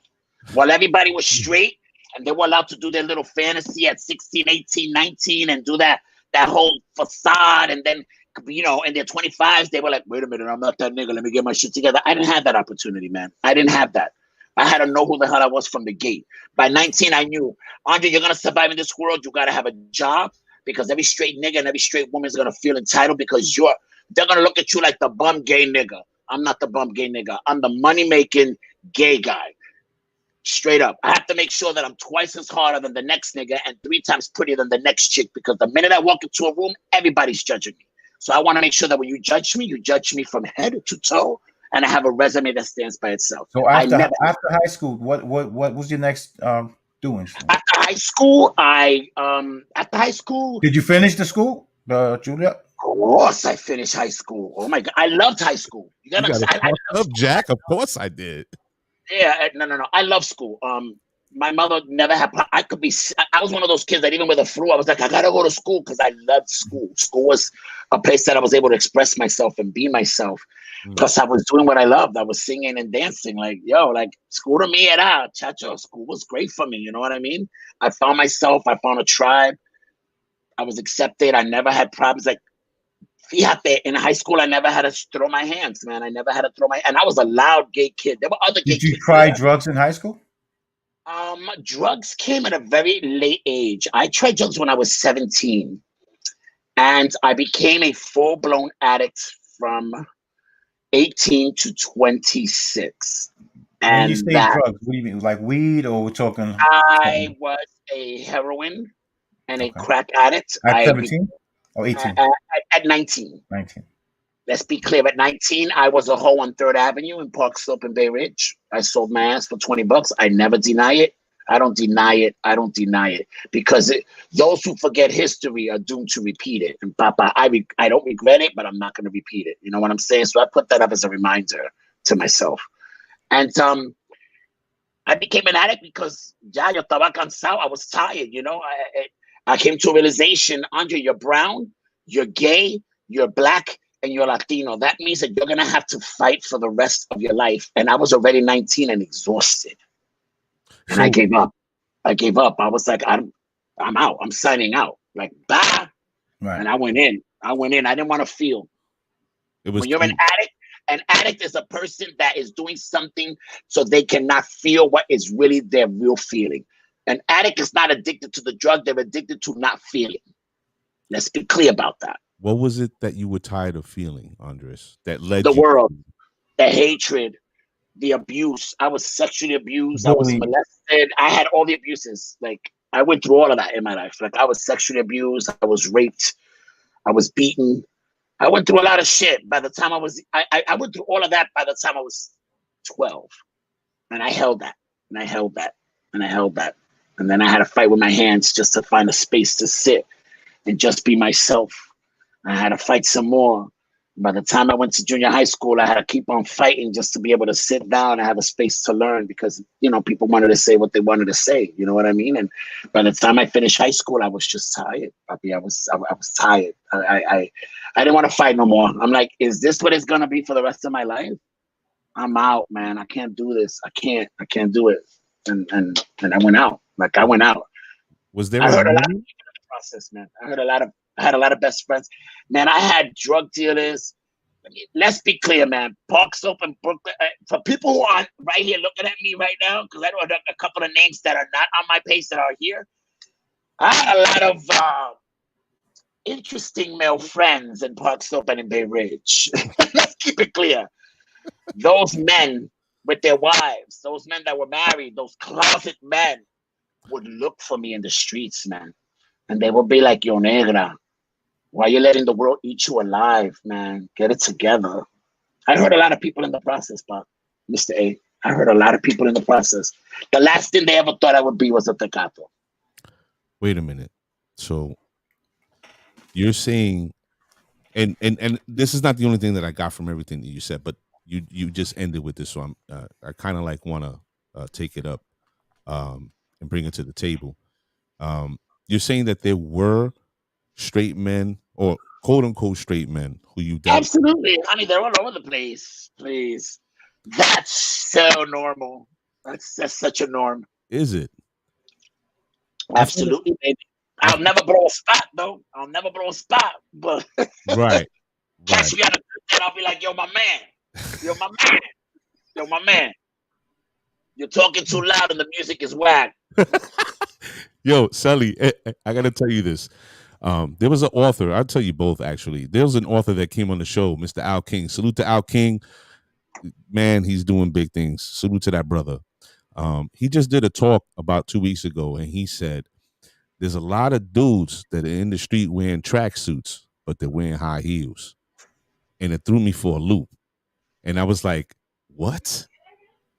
Speaker 4: While everybody was straight and they were allowed to do their little fantasy at 16, 18, 19 and do that whole facade and then, in their 25s, they were like, wait a minute, I'm not that nigga. Let me get my shit together. I didn't have that opportunity, man. I didn't have that. I had to know who the hell I was from the gate. By 19, I knew, Andre, you're going to survive in this world. You got to have a job because every straight nigga and every straight woman is going to feel entitled because they're going to look at you like the bum gay nigga. I'm not the bum gay nigga. I'm the money-making gay guy. Straight up. I have to make sure that I'm twice as harder than the next nigga and 3 times prettier than the next chick because the minute I walk into a room, everybody's judging me. So I want to make sure that when you judge me from head to toe, and I have a resume that stands by itself.
Speaker 2: So after high school, what was your next doing?
Speaker 4: After high school,
Speaker 2: did you finish the school, Julia?
Speaker 4: Of course, I finished high school. Oh my god, I loved high school.
Speaker 1: You love Jack? Of course, I did.
Speaker 4: Yeah, no. I love school. My mother never had. I was one of those kids that even with the flu, I was like, I gotta go to school because I loved school. School was a place that I was able to express myself and be myself. Plus, I was doing what I loved. I was singing and dancing. Like, school to me era, chacho. School was great for me. You know what I mean? I found myself. I found a tribe. I was accepted. I never had problems. Like, fíjate, in high school, I never had to throw my hands, man. I never had to throw and I was a loud gay kid. There were other gay kids.
Speaker 2: Did you try drugs in high school?
Speaker 4: Drugs came at a very late age. I tried drugs when I was 17. And I became a full-blown addict from 18 to 26. And
Speaker 2: when you say drugs, what do you mean? Like weed or we're talking?
Speaker 4: I was a heroin and a crack addict.
Speaker 2: At 17 or 18?
Speaker 4: At 19.
Speaker 2: 19.
Speaker 4: Let's be clear. At 19, I was a hoe on 3rd Avenue in Park Slope and Bay Ridge. I sold my ass for $20. I never deny it. I don't deny it. I don't deny it because those who forget history are doomed to repeat it. And Papa, I don't regret it, but I'm not going to repeat it. You know what I'm saying? So I put that up as a reminder to myself. And I became an addict because yo estaba cansado. I was tired. You know, I came to a realization, Andre, you're brown, you're gay, you're black, and you're Latino. That means that you're going to have to fight for the rest of your life. And I was already 19 and exhausted. And I gave up. I was like, I'm out. I'm signing out. Like, bye. Right. And I went in. I didn't want to feel. When you're an addict is a person that is doing something so they cannot feel what is really their real feeling. An addict is not addicted to the drug. They're addicted to not feeling. Let's be clear about that.
Speaker 1: What was it that you were tired of feeling, Andres, that led
Speaker 4: the world, the hatred, the abuse? I was sexually abused. I was molested. I had all the abuses. Like, I went through all of that in my life. Like, I was sexually abused. I was raped. I was beaten. I went through a lot of shit. By the time I went through all of that by the time I was 12. And I held that. And I held that. And I held that. And then I had to fight with my hands just to find a space to sit and just be myself. I had to fight some more. By the time I went to junior high school, I had to keep on fighting just to be able to sit down and have a space to learn because, you know, people wanted to say what they wanted to say. You know what I mean? And by the time I finished high school, I was just tired, Papi. I was tired. I didn't want to fight no more. I'm like, is this what it's going to be for the rest of my life? I'm out, man. I can't do this. I can't do it. And I went out. Like, I went out.
Speaker 1: Was there
Speaker 4: I heard a lot of people in the process, man. I had a lot of best friends. Man, I had drug dealers. Let's be clear, man. Park Soap in Brooklyn. For people who aren't right here looking at me right now, because I know a couple of names that are not on my page that are here. I had a lot of interesting male friends in Park Soap and in Bay Ridge. Let's keep it clear. Those men with their wives, those men that were married, those closet men would look for me in the streets, man. And they would be like, yo, negra, why are you letting the world eat you alive, man? Get it together. I heard a lot of people in the process, Bob, Mr. A. I heard a lot of people in the process. The last thing they ever thought I would be was a tecato.
Speaker 1: Wait a minute. So you're saying, and this is not the only thing that I got from everything that you said, but you just ended with this, so I kind of like want to take it up and bring it to the table. You're saying that there were straight men or quote unquote straight men who you dealt
Speaker 4: Absolutely. I mean, they're all over the place. Please. That's so normal. That's such a norm.
Speaker 1: Is it?
Speaker 4: Absolutely, baby. I'll never blow a spot, though. But
Speaker 1: right.
Speaker 4: Catch me on the and I'll be like, yo, my man. Yo, my man. Yo, my man. You're talking too loud and the music is whack.
Speaker 1: Yo, Sally, I got to tell you this. There was an author. I'll tell you both, actually. There was an author that came on the show, Mr. Al King. Salute to Al King. Man, he's doing big things. Salute to that brother. He just did a talk about 2 weeks ago, and he said, there's a lot of dudes that are in the street wearing tracksuits, but they're wearing high heels. And it threw me for a loop. And I was like, what?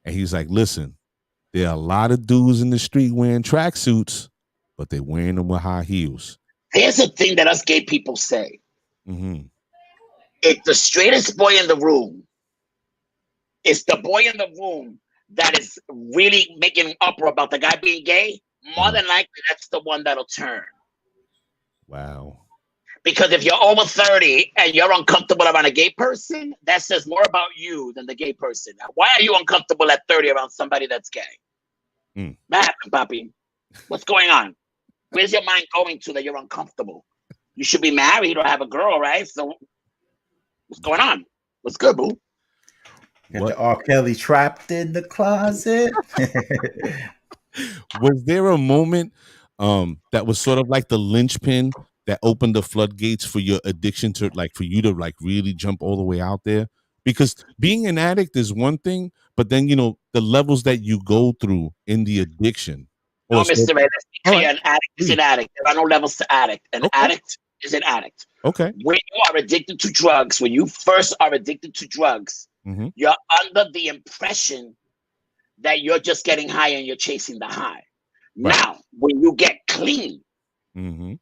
Speaker 1: And he's like, listen, there are a lot of dudes in the street wearing tracksuits, but they're wearing them with high heels.
Speaker 4: Here's the thing that us gay people say.
Speaker 1: Mm-hmm.
Speaker 4: If the straightest boy in the room is the boy in the room that is really making an uproar about the guy being gay, more than likely that's the one that'll turn.
Speaker 1: Wow.
Speaker 4: Because if you're over 30 and you're uncomfortable around a gay person, that says more about you than the gay person. Why are you uncomfortable at 30 around somebody that's gay? What happened, Papi? What's going on? Where's your mind going to that you're uncomfortable? You should be married or have a girl, right? So what's going on? What's good, boo?
Speaker 2: Got the R. Kelly trapped in the closet.
Speaker 1: Was there a moment that was sort of like the linchpin that opened the floodgates for your addiction to, like, for you to like really jump all the way out there? Because being an addict is one thing, but then, you know, the levels that you go through in the addiction.
Speaker 4: No, Mr. Ray, let's be clear. An addict is an addict. There are no levels to addict. An addict is an addict.
Speaker 1: Okay.
Speaker 4: When you are addicted to drugs, when you first are addicted to drugs, you're under the impression that you're just getting high and you're chasing the high.
Speaker 1: Right.
Speaker 4: Now, when you get clean
Speaker 1: Mm-hmm.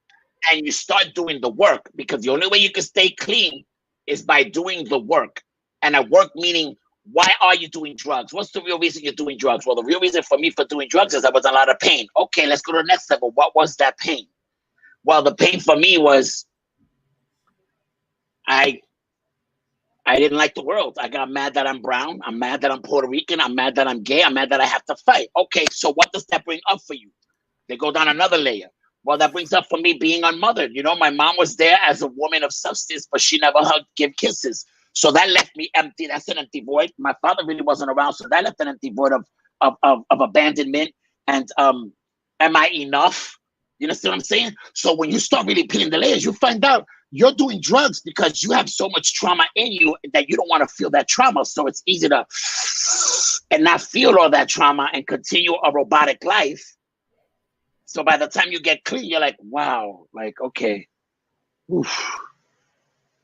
Speaker 4: and you start doing the work, because the only way you can stay clean is by doing the work. And a work meaning, why are you doing drugs? What's the real reason you're doing drugs? Well, the real reason for me for doing drugs is I was in a lot of pain. Okay, let's go to the next level. What was that pain? Well, the pain for me was I didn't like the world. I got mad that I'm brown. I'm mad that I'm Puerto Rican. I'm mad that I'm gay. I'm mad that I have to fight. Okay, so what does that bring up for you? They go down another layer. Well, that brings up for me being unmothered. You know, my mom was there as a woman of substance, but she never hugged, give kisses. So that left me empty. That's an empty void. My father really wasn't around, so that left an empty void of abandonment. And am I enough? You understand what I'm saying? So when you start really peeling the layers, you find out you're doing drugs because you have so much trauma in you that you don't want to feel that trauma. So it's easy to and not feel all that trauma and continue a robotic life. So by the time you get clean, you're like, wow, like, okay. Oof.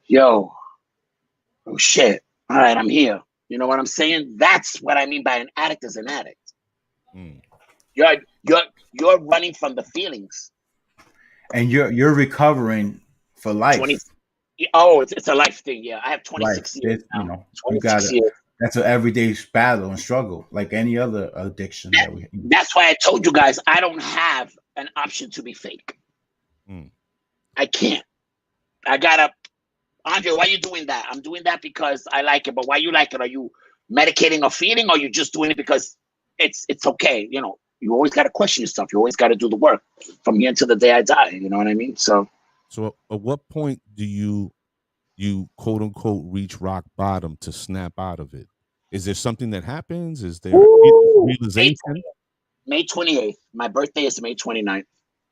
Speaker 4: Yo. Oh shit. All right, I'm here. You know what I'm saying? That's what I mean by an addict is an addict.
Speaker 1: Mm.
Speaker 4: You're running from the feelings.
Speaker 2: And you're recovering for life.
Speaker 4: It's a life thing. Yeah, I have 26
Speaker 2: life.
Speaker 4: years.
Speaker 2: You know, you got it. That's an everyday battle and struggle, like any other addiction that we.
Speaker 4: That's why I told you guys I don't have an option to be fake.
Speaker 1: Mm.
Speaker 4: I can't. I gotta. Andre, why are you doing that? I'm doing that because I like it. But why you like it? Are you medicating a feeling, or are you just doing it because it's okay? You know, you always got to question yourself. You always got to do the work from here until the day I die. You know what I mean? So
Speaker 1: at what point do you quote unquote reach rock bottom to snap out of it? Is there something that happens? Is there realization?
Speaker 4: May 28th. My birthday is May 29th.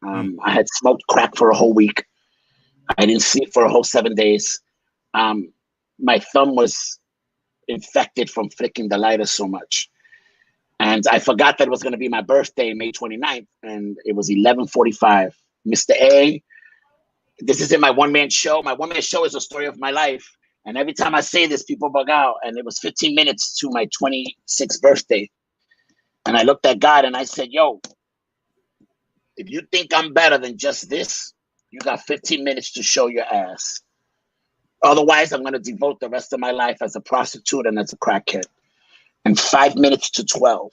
Speaker 4: I had smoked crack for a whole week. I didn't sleep for a whole 7 days. My thumb was infected from flicking the lighter so much. And I forgot that it was going to be my birthday, May 29th. And it was 11:45. Mr. A, this is in my one-man show. My one-man show is a story of my life. And every time I say this, people bug out. And it was 15 minutes to my 26th birthday. And I looked at God and I said, yo, if you think I'm better than just this, you got 15 minutes to show your ass. Otherwise, I'm going to devote the rest of my life as a prostitute and as a crackhead. And 5 minutes to 12,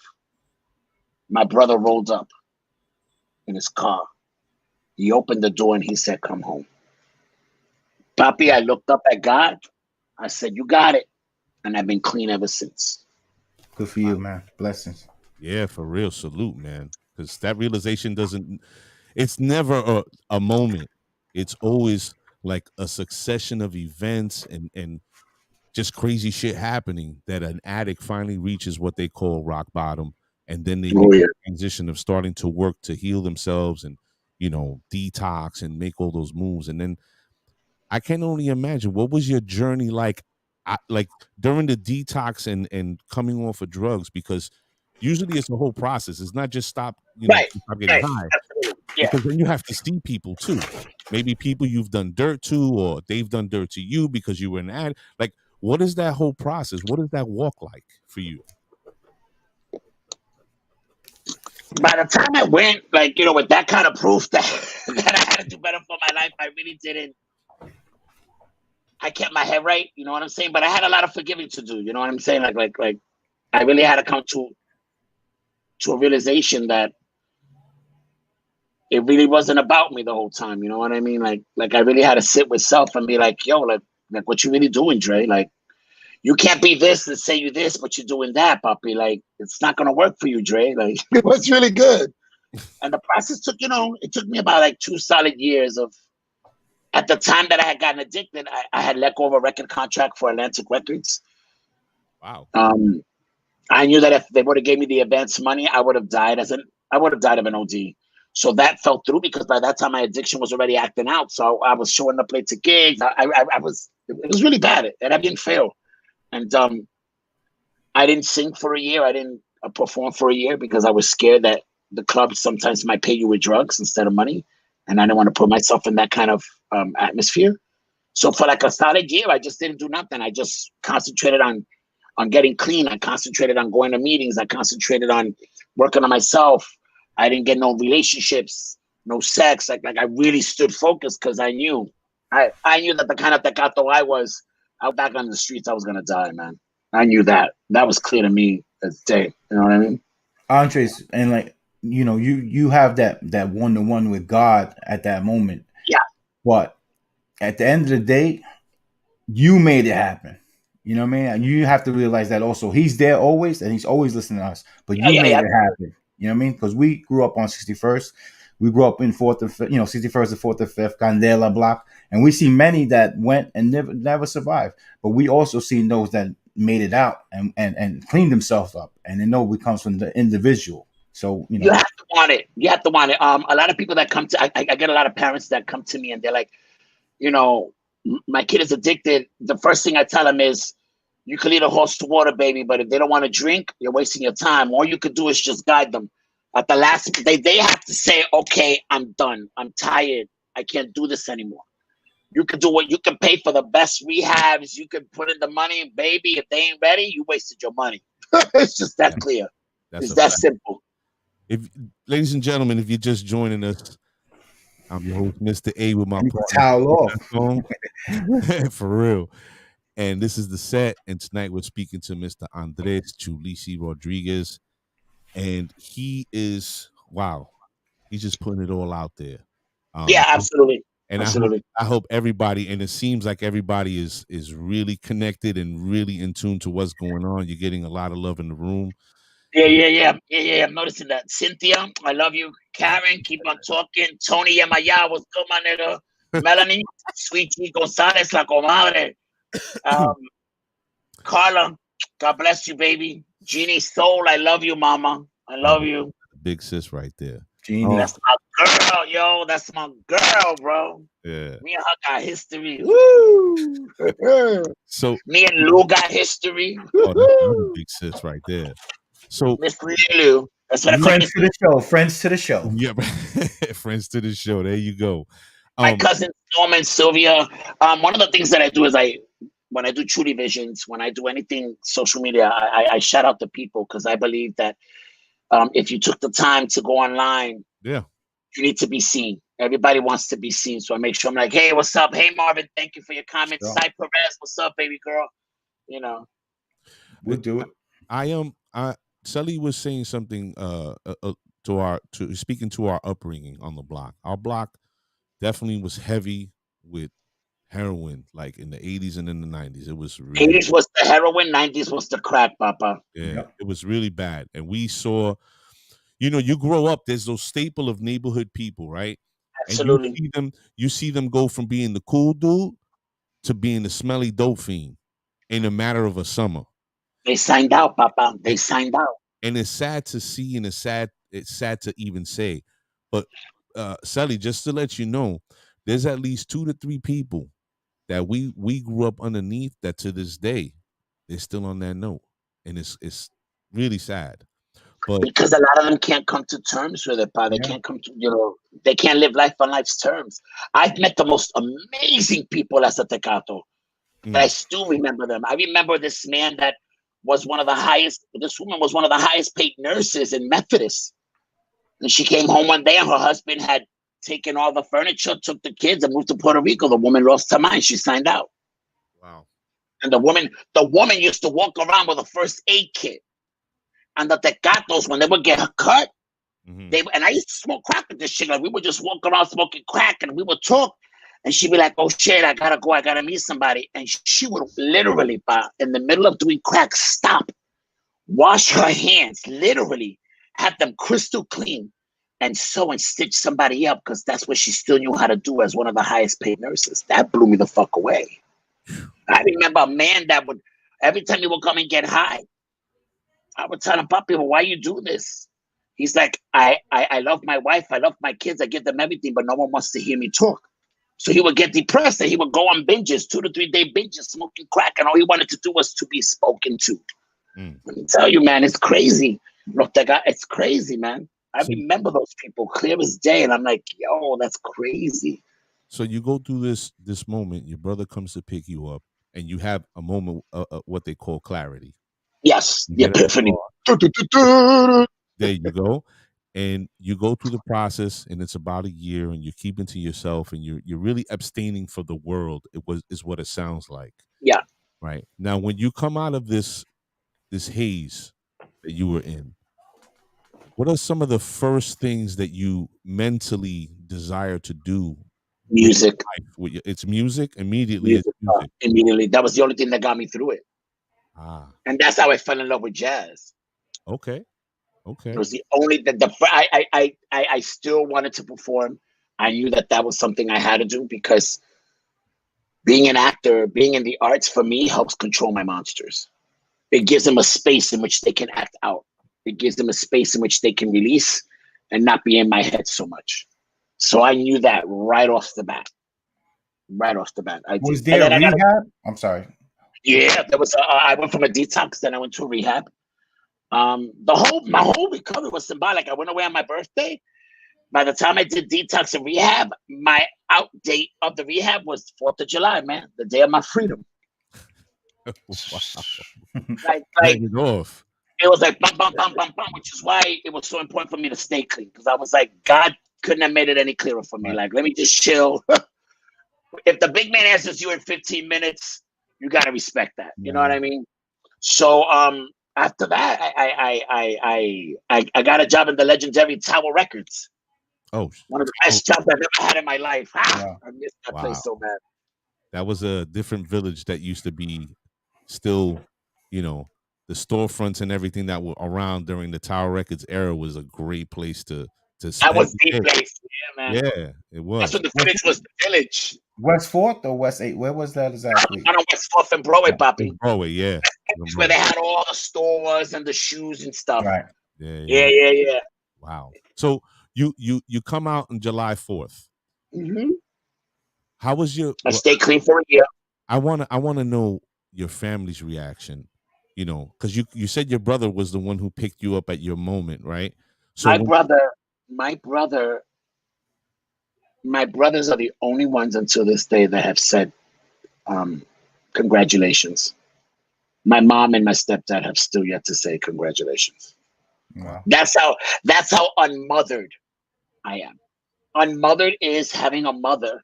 Speaker 4: my brother rolled up in his car. He opened the door and he said, come home. Papi, I looked up at God. I said, you got it. And I've been clean ever since.
Speaker 2: Good for you, man. Blessings.
Speaker 1: Yeah, for real. Salute, man. Because that realization it's never a moment. It's always like a succession of events and just crazy shit happening that an addict finally reaches what they call rock bottom. And then they make the transition of starting to work to heal themselves and, you know, detox and make all those moves. And then I can only imagine, what was your journey like during the detox and coming off of drugs? Because usually it's a whole process. It's not just stop getting high.
Speaker 4: Yeah.
Speaker 1: Because then you have to see people too. Maybe people you've done dirt to, or they've done dirt to you because you were an addict. Like, what is that whole process? What is that walk like for you?
Speaker 4: By the time I went, like, you know, with that kind of proof that I had to do better for my life, I really didn't. I kept my head right, you know what I'm saying? But I had a lot of forgiving to do, you know what I'm saying? Like I really had to come to a realization that it really wasn't about me the whole time, you know what I mean? Like I really had to sit with self and be like, yo, like what you really doing, Dre? Like, you can't be this and say you this, but you're doing that, puppy. Like, it's not gonna work for you, Dre. Like, it was really good. And the process took, you know, it took me about like 2 solid years of. At the time that I had gotten addicted, I had let go of a record contract for Atlantic Records.
Speaker 1: Wow.
Speaker 4: I knew that if they would have gave me the advance money, I would have died of an OD. So that fell through because by that time my addiction was already acting out. So I was showing up late to gigs. It was really bad, and I didn't fail. And I didn't sing for a year. I didn't perform for a year because I was scared that the club sometimes might pay you with drugs instead of money. And I didn't want to put myself in that kind of atmosphere. So for like a solid year, I just didn't do nothing. I just concentrated on getting clean. I concentrated on going to meetings. I concentrated on working on myself. I didn't get no relationships, no sex. Like I really stood focused because I knew that the kind of tecato I was out back on the streets, I was gonna die, man. I knew that. That was clear to me as day. You know what I mean?
Speaker 2: Andres, and like you have that one-to-one with God at that moment.
Speaker 4: Yeah.
Speaker 2: But at the end of the day, you made it happen. You know what I mean? And you have to realize that also He's there always, and He's always listening to us. But you made it happen. You know what I mean? Because we grew up on 61st. We grew up in 4th and 5th, 61st and 4th and 5th, Candela block. And we see many that went and never survived. But we also see those that made it out and cleaned themselves up. And they know it comes from the individual. So,
Speaker 4: you have to want it. You have to want it. A lot of people that come to, I get a lot of parents that come to me and they're like, my kid is addicted. The first thing I tell them is, you can lead a horse to water, baby, but if they don't want to drink, you're wasting your time. All you could do is just guide them. At the last, they have to say, okay, I'm done. I'm tired. I can't do this anymore. You can do what you can pay for the best rehabs. You can put in the money, baby. If they ain't ready, you wasted your money. It's just that clear. It's that simple.
Speaker 1: Ladies and gentlemen, if you're just joining us, I'm your host, Mr. A, with my
Speaker 2: towel off.
Speaker 1: For real. And this is The Set. And tonight we're speaking to Mr. Andres Chulisi Rodriguez. And he is, wow, he's just putting it all out there.
Speaker 4: Yeah, absolutely.
Speaker 1: And
Speaker 4: absolutely.
Speaker 1: I hope everybody, and it seems like everybody is really connected and really in tune to what's going on. You're getting a lot of love in the room.
Speaker 4: Yeah. I'm noticing that. Cynthia, I love you. Karen, keep on talking. Tony Yamaya, what's good, my nigga? Melanie, Sweet G Gonzalez, la comadre. Carla, God bless you, baby. Jeannie Soul, I love you, mama. I love you.
Speaker 1: Big sis right there.
Speaker 2: Jeannie.
Speaker 4: That's my girl, yo. That's my girl, bro.
Speaker 1: Yeah.
Speaker 4: Me and her got history. Woo!
Speaker 1: So
Speaker 4: me and Lou got history.
Speaker 1: Oh, that's big sis right there. So
Speaker 4: Miss Lou. That's what
Speaker 2: friends to the show. Friends to the show.
Speaker 1: Yeah, friends to the show. There you go.
Speaker 4: My cousin Norman, Sylvia. One of the things that I do is when I do Truly Visions, when I do anything social media, I shout out to people because I believe that if you took the time to go online,
Speaker 1: you
Speaker 4: need to be seen. Everybody wants to be seen. So I make sure I'm like, hey, what's up? Hey, Marvin, thank you for your comments. Cy Perez, what's up, baby girl?
Speaker 2: We'll do it.
Speaker 1: Sully was saying something speaking to our upbringing on the block. Our block definitely was heavy with heroin, like in the 80s and in the 90s. It was really
Speaker 4: 80s was the heroin, 90s was the crack, Papa.
Speaker 1: Yeah, It was really bad. And we saw, you grow up, there's those staple of neighborhood people, right?
Speaker 4: Absolutely.
Speaker 1: And you see them go from being the cool dude to being the smelly dope fiend in a matter of a summer.
Speaker 4: They signed out, Papa. They signed out.
Speaker 1: And it's sad to see, and it's sad to even say. But Sally, just to let you know, there's at least 2 to 3 people that we grew up underneath that to this day they're still on that note. And it's really sad. But
Speaker 4: because a lot of them can't come to terms with it, Pa. They can't come to, they can't live life on life's terms. I've met the most amazing people as a tecato. But I still remember them. I remember this man that was this woman was one of the highest paid nurses in Methodist. And she came home one day and her husband had taken all the furniture, took the kids and moved to Puerto Rico. The woman lost her mind. She signed out.
Speaker 1: Wow.
Speaker 4: And the woman used to walk around with a first aid kit. And the tecatos, when they would get cut, and I used to smoke crack with this shit. Like we would just walk around smoking crack and we would talk. And she'd be like, oh shit, I gotta go, I gotta meet somebody. And she would literally, in the middle of doing crack, stop, wash her hands, literally, have them crystal clean, and sew and stitch somebody up, because that's what she still knew how to do as one of the highest paid nurses. That blew me the fuck away. I remember a man that would, every time he would come and get high, I would tell him, Papi, why you do this? He's like, I love my wife, I love my kids, I give them everything, but no one wants to hear me talk. So he would get depressed and he would go on binges, 2 to 3 day binges, smoking crack, and all he wanted to do was to be spoken to. Let me tell you, man, it's crazy. It's crazy, man. I remember those people clear as day, and I'm like, yo, that's crazy.
Speaker 1: So you go through this moment, your brother comes to pick you up, and you have a moment of what they call clarity.
Speaker 4: Yes, the epiphany.
Speaker 1: There you go. and you go through the process, and it's about a year, and you're keeping to yourself, and you're really abstaining from the world. Is what it sounds like.
Speaker 4: Yeah.
Speaker 1: Right now, when you come out of this haze that you were in, what are some of the first things that you mentally desire to do?
Speaker 4: Music.
Speaker 1: It's music. Immediately. It's music.
Speaker 4: Immediately. That was the only thing that got me through it. And that's how I fell in love with jazz.
Speaker 1: Okay.
Speaker 4: It was the only I still wanted to perform. I knew that was something I had to do, because being an actor, being in the arts, for me, helps control my monsters. It gives them a space in which they can act out. It gives them a space in which they can release and not be in my head so much. So I knew that right off the bat.
Speaker 2: Was there a rehab? I'm sorry.
Speaker 4: Yeah, there was. I went from a detox, then I went to a rehab. My whole recovery was symbolic. I went away on my birthday. By the time I did detox and rehab, my out date of the rehab was 4th of July, man, the day of my freedom. Like it was like bum, bum, bum, bum, bum, which is why it was so important for me to stay clean, because I was like, God couldn't have made it any clearer for me. Like, let me just chill. If the big man answers you in 15 minutes, you got to respect that. You know what I mean? So after that, I got a job in the legendary Tower Records.
Speaker 1: Oh,
Speaker 4: one of the best jobs I've ever had in my life. I missed that place so bad.
Speaker 1: That was a different village that used to be still, the storefronts and everything that were around during the Tower Records era was a great place to spend.
Speaker 4: That was the place, man.
Speaker 1: Yeah, it was.
Speaker 4: That's what the village was. The village.
Speaker 2: West 4th or West 8? Where was that exactly?
Speaker 4: On West 4th and Broadway, Poppy.
Speaker 1: Broadway, yeah.
Speaker 4: That's where they had all the stores and the shoes and stuff.
Speaker 2: Right.
Speaker 4: Yeah.
Speaker 1: Wow. So you come out on July 4th.
Speaker 4: Mm-hmm.
Speaker 1: How was your?
Speaker 4: I stayed clean for a year.
Speaker 1: I wanna know your family's reaction. Because you said your brother was the one who picked you up at your moment, right? So
Speaker 4: my brothers are the only ones until this day that have said congratulations. My mom and my stepdad have still yet to say congratulations.
Speaker 2: Wow.
Speaker 4: That's how unmothered I am. Unmothered is having a mother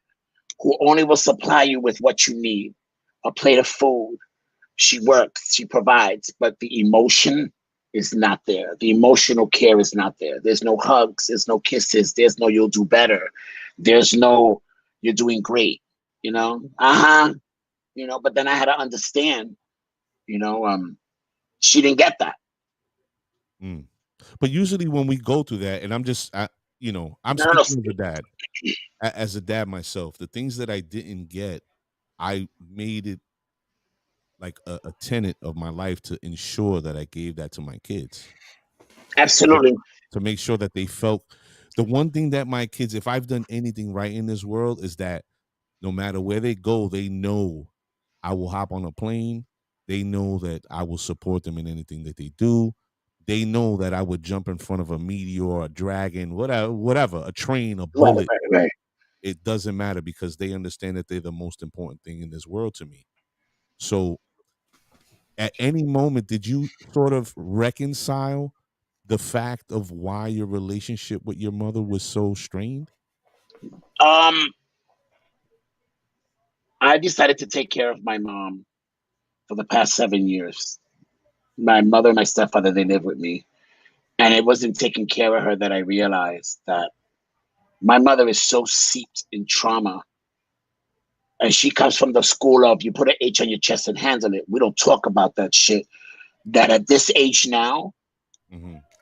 Speaker 4: who only will supply you with what you need, a plate of food. She works, she provides, but the emotion is not there. The emotional care is not there. There's no hugs, there's no kisses, there's no you'll do better. There's no you're doing great, but then I had to understand, she didn't get that.
Speaker 1: But usually when we go through that, and I'm speaking as a dad, as a dad myself, the things that I didn't get, I made it like a tenet of my life to ensure that I gave that to my kids.
Speaker 4: Absolutely.
Speaker 1: To make sure that they felt the one thing that my kids, if I've done anything right in this world, is that no matter where they go, they know I will hop on a plane. They know that I will support them in anything that they do. They know that I would jump in front of a meteor, a dragon, whatever, a train, a bullet.
Speaker 4: Right.
Speaker 1: It doesn't matter, because they understand that they're the most important thing in this world to me. So at any moment, did you sort of reconcile the fact of why your relationship with your mother was so strained?
Speaker 4: I decided to take care of my mom for the past 7 years. My mother and my stepfather, they live with me. And it wasn't taking care of her that I realized that my mother is so seeped in trauma. And she comes from the school of you put an H on your chest and handle it. We don't talk about that shit. That at this age now,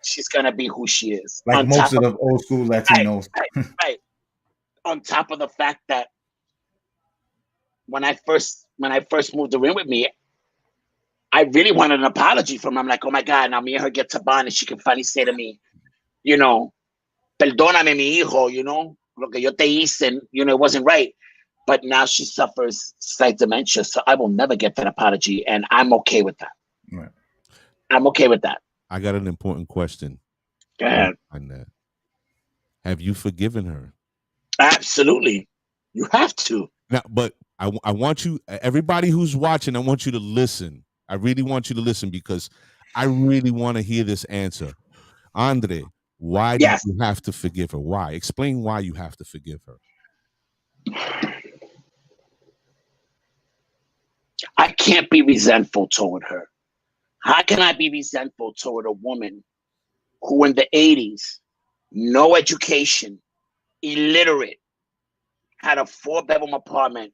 Speaker 4: she's going to be who she is.
Speaker 2: Like most of the old school Latinos.
Speaker 4: Right. On top of the fact that when I first moved in with me, I really wanted an apology from her. I'm like, oh my God, now me and her get to bond and she can finally say to me, perdóname mi hijo, lo que yo te hice, it wasn't right. But now she suffers slight dementia, so I will never get that apology, and I'm okay with that.
Speaker 2: Right.
Speaker 4: I'm okay with that.
Speaker 1: I got an important question.
Speaker 4: Go ahead.
Speaker 1: Have you forgiven her?
Speaker 4: Absolutely. You have to.
Speaker 1: Now, but I want you, everybody who's watching, I want you to listen. I really want you to listen, because I really want to hear this answer. Andre, Why do
Speaker 4: Yes.
Speaker 1: you have to forgive her? Why? Explain why you have to forgive her.
Speaker 4: I can't be resentful toward her. How can I be resentful toward a woman who in the 80s, no education, illiterate, had a 4-bedroom apartment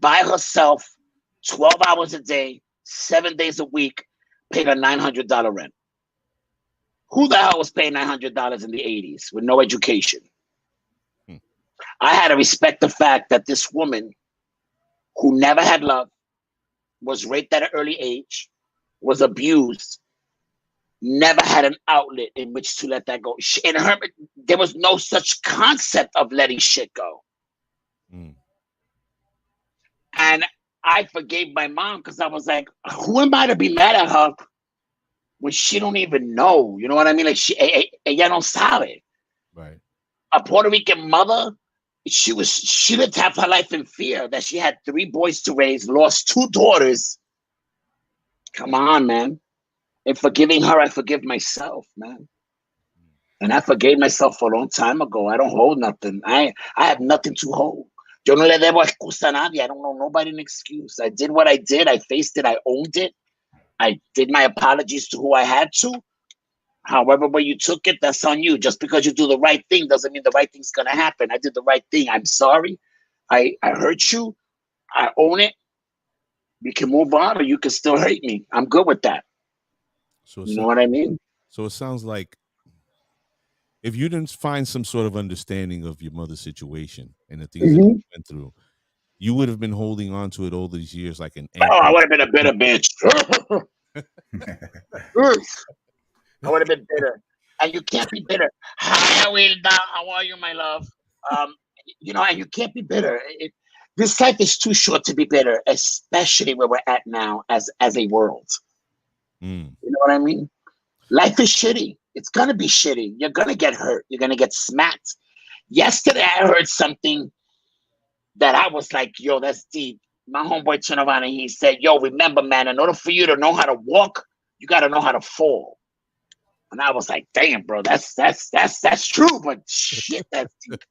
Speaker 4: by herself, 12 hours a day, 7 days a week, paid a $900 rent? Who the hell was paying $900 in the 80s with no education? I had to respect the fact that this woman who never had love, was raped at an early age, was abused, never had an outlet in which to let that go. In her, there was no such concept of letting shit go. And I forgave my mom because I was like, who am I to be mad at her when she don't even know? You know what I mean? Like, ella no sabe.
Speaker 1: Right.
Speaker 4: A Puerto Rican mother, she lived half her life in fear that she had 3 boys to raise, lost 2 daughters. Come on, man. In forgiving her, I forgive myself, man. And I forgave myself a long time ago. I don't hold nothing. I have nothing to hold. Yo no le debo excusa a nadie. I don't know nobody an excuse. I did what I did. I faced it. I owned it. I did my apologies to who I had to. However way you took it, that's on you. Just because you do the right thing doesn't mean the right thing's going to happen. I did the right thing. I'm sorry. I hurt you. I own it. We can move on, or you can still hurt me. I'm good with that.
Speaker 1: So
Speaker 4: you know what I mean?
Speaker 1: So it sounds like if you didn't find some sort of understanding of your mother's situation and the things that you went through, you would have been holding on to it all these years like an anchor.
Speaker 4: Oh, I would have been a bitter bitch. I would have been bitter. And you can't be bitter. Hi, Wilda. How are you, my love? And you can't be bitter. This life is too short to be bitter, especially where we're at now as a world. You know what I mean? Life is shitty. It's going to be shitty. You're going to get hurt. You're going to get smacked. Yesterday, I heard something that I was like, yo, that's deep. My homeboy turned around and he said, yo, remember, man, in order for you to know how to walk, you got to know how to fall. And I was like, damn, bro, that's true, but shit, that's deep.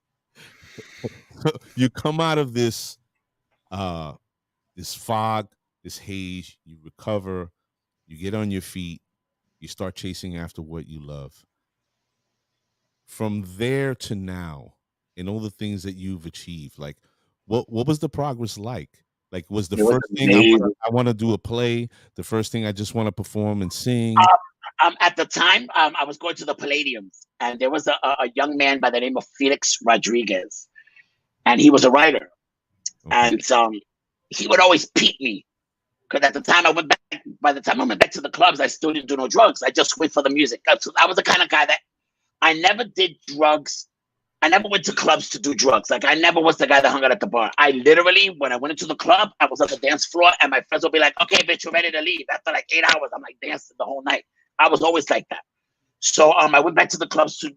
Speaker 1: You come out of this fog, this haze, you recover, you get on your feet, you start chasing after what you love. From there to now, and all the things that you've achieved, like what was the progress like? Like, was the first thing I want to do a play, the first thing I just want to perform and sing?
Speaker 4: At the time, I was going to the Palladiums, and there was a young man by the name of Felix Rodriguez, and he was a writer. Okay. And he would always peep me, because at the time by the time I went back to the clubs, I still didn't do no drugs. I just wait for the music. I was the kind of guy that I never did drugs. I never went to clubs to do drugs. Like, I never was the guy that hung out at the bar. I literally, when I went into the club, I was on the dance floor, and my friends would be like, okay, bitch, you're ready to leave. After like 8 hours, I'm like dancing the whole night. I was always like that. So I went back to the clubs to,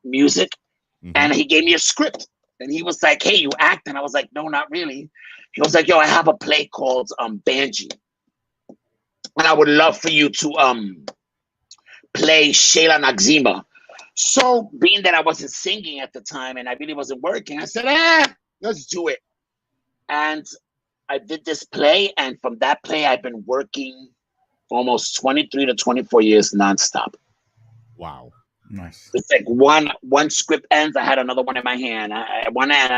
Speaker 4: music, and he gave me a script. And he was like, hey, you act? And I was like, no, not really. He was like, yo, I have a play called Banji. And I would love for you to play Shayla Nagzima. So being that I wasn't singing at the time and I really wasn't working, I said, let's do it. And I did this play. And from that play, I've been working almost 23 to 24 years nonstop.
Speaker 1: Wow.
Speaker 2: Nice.
Speaker 4: It's like one script ends, I had another one in my hand. I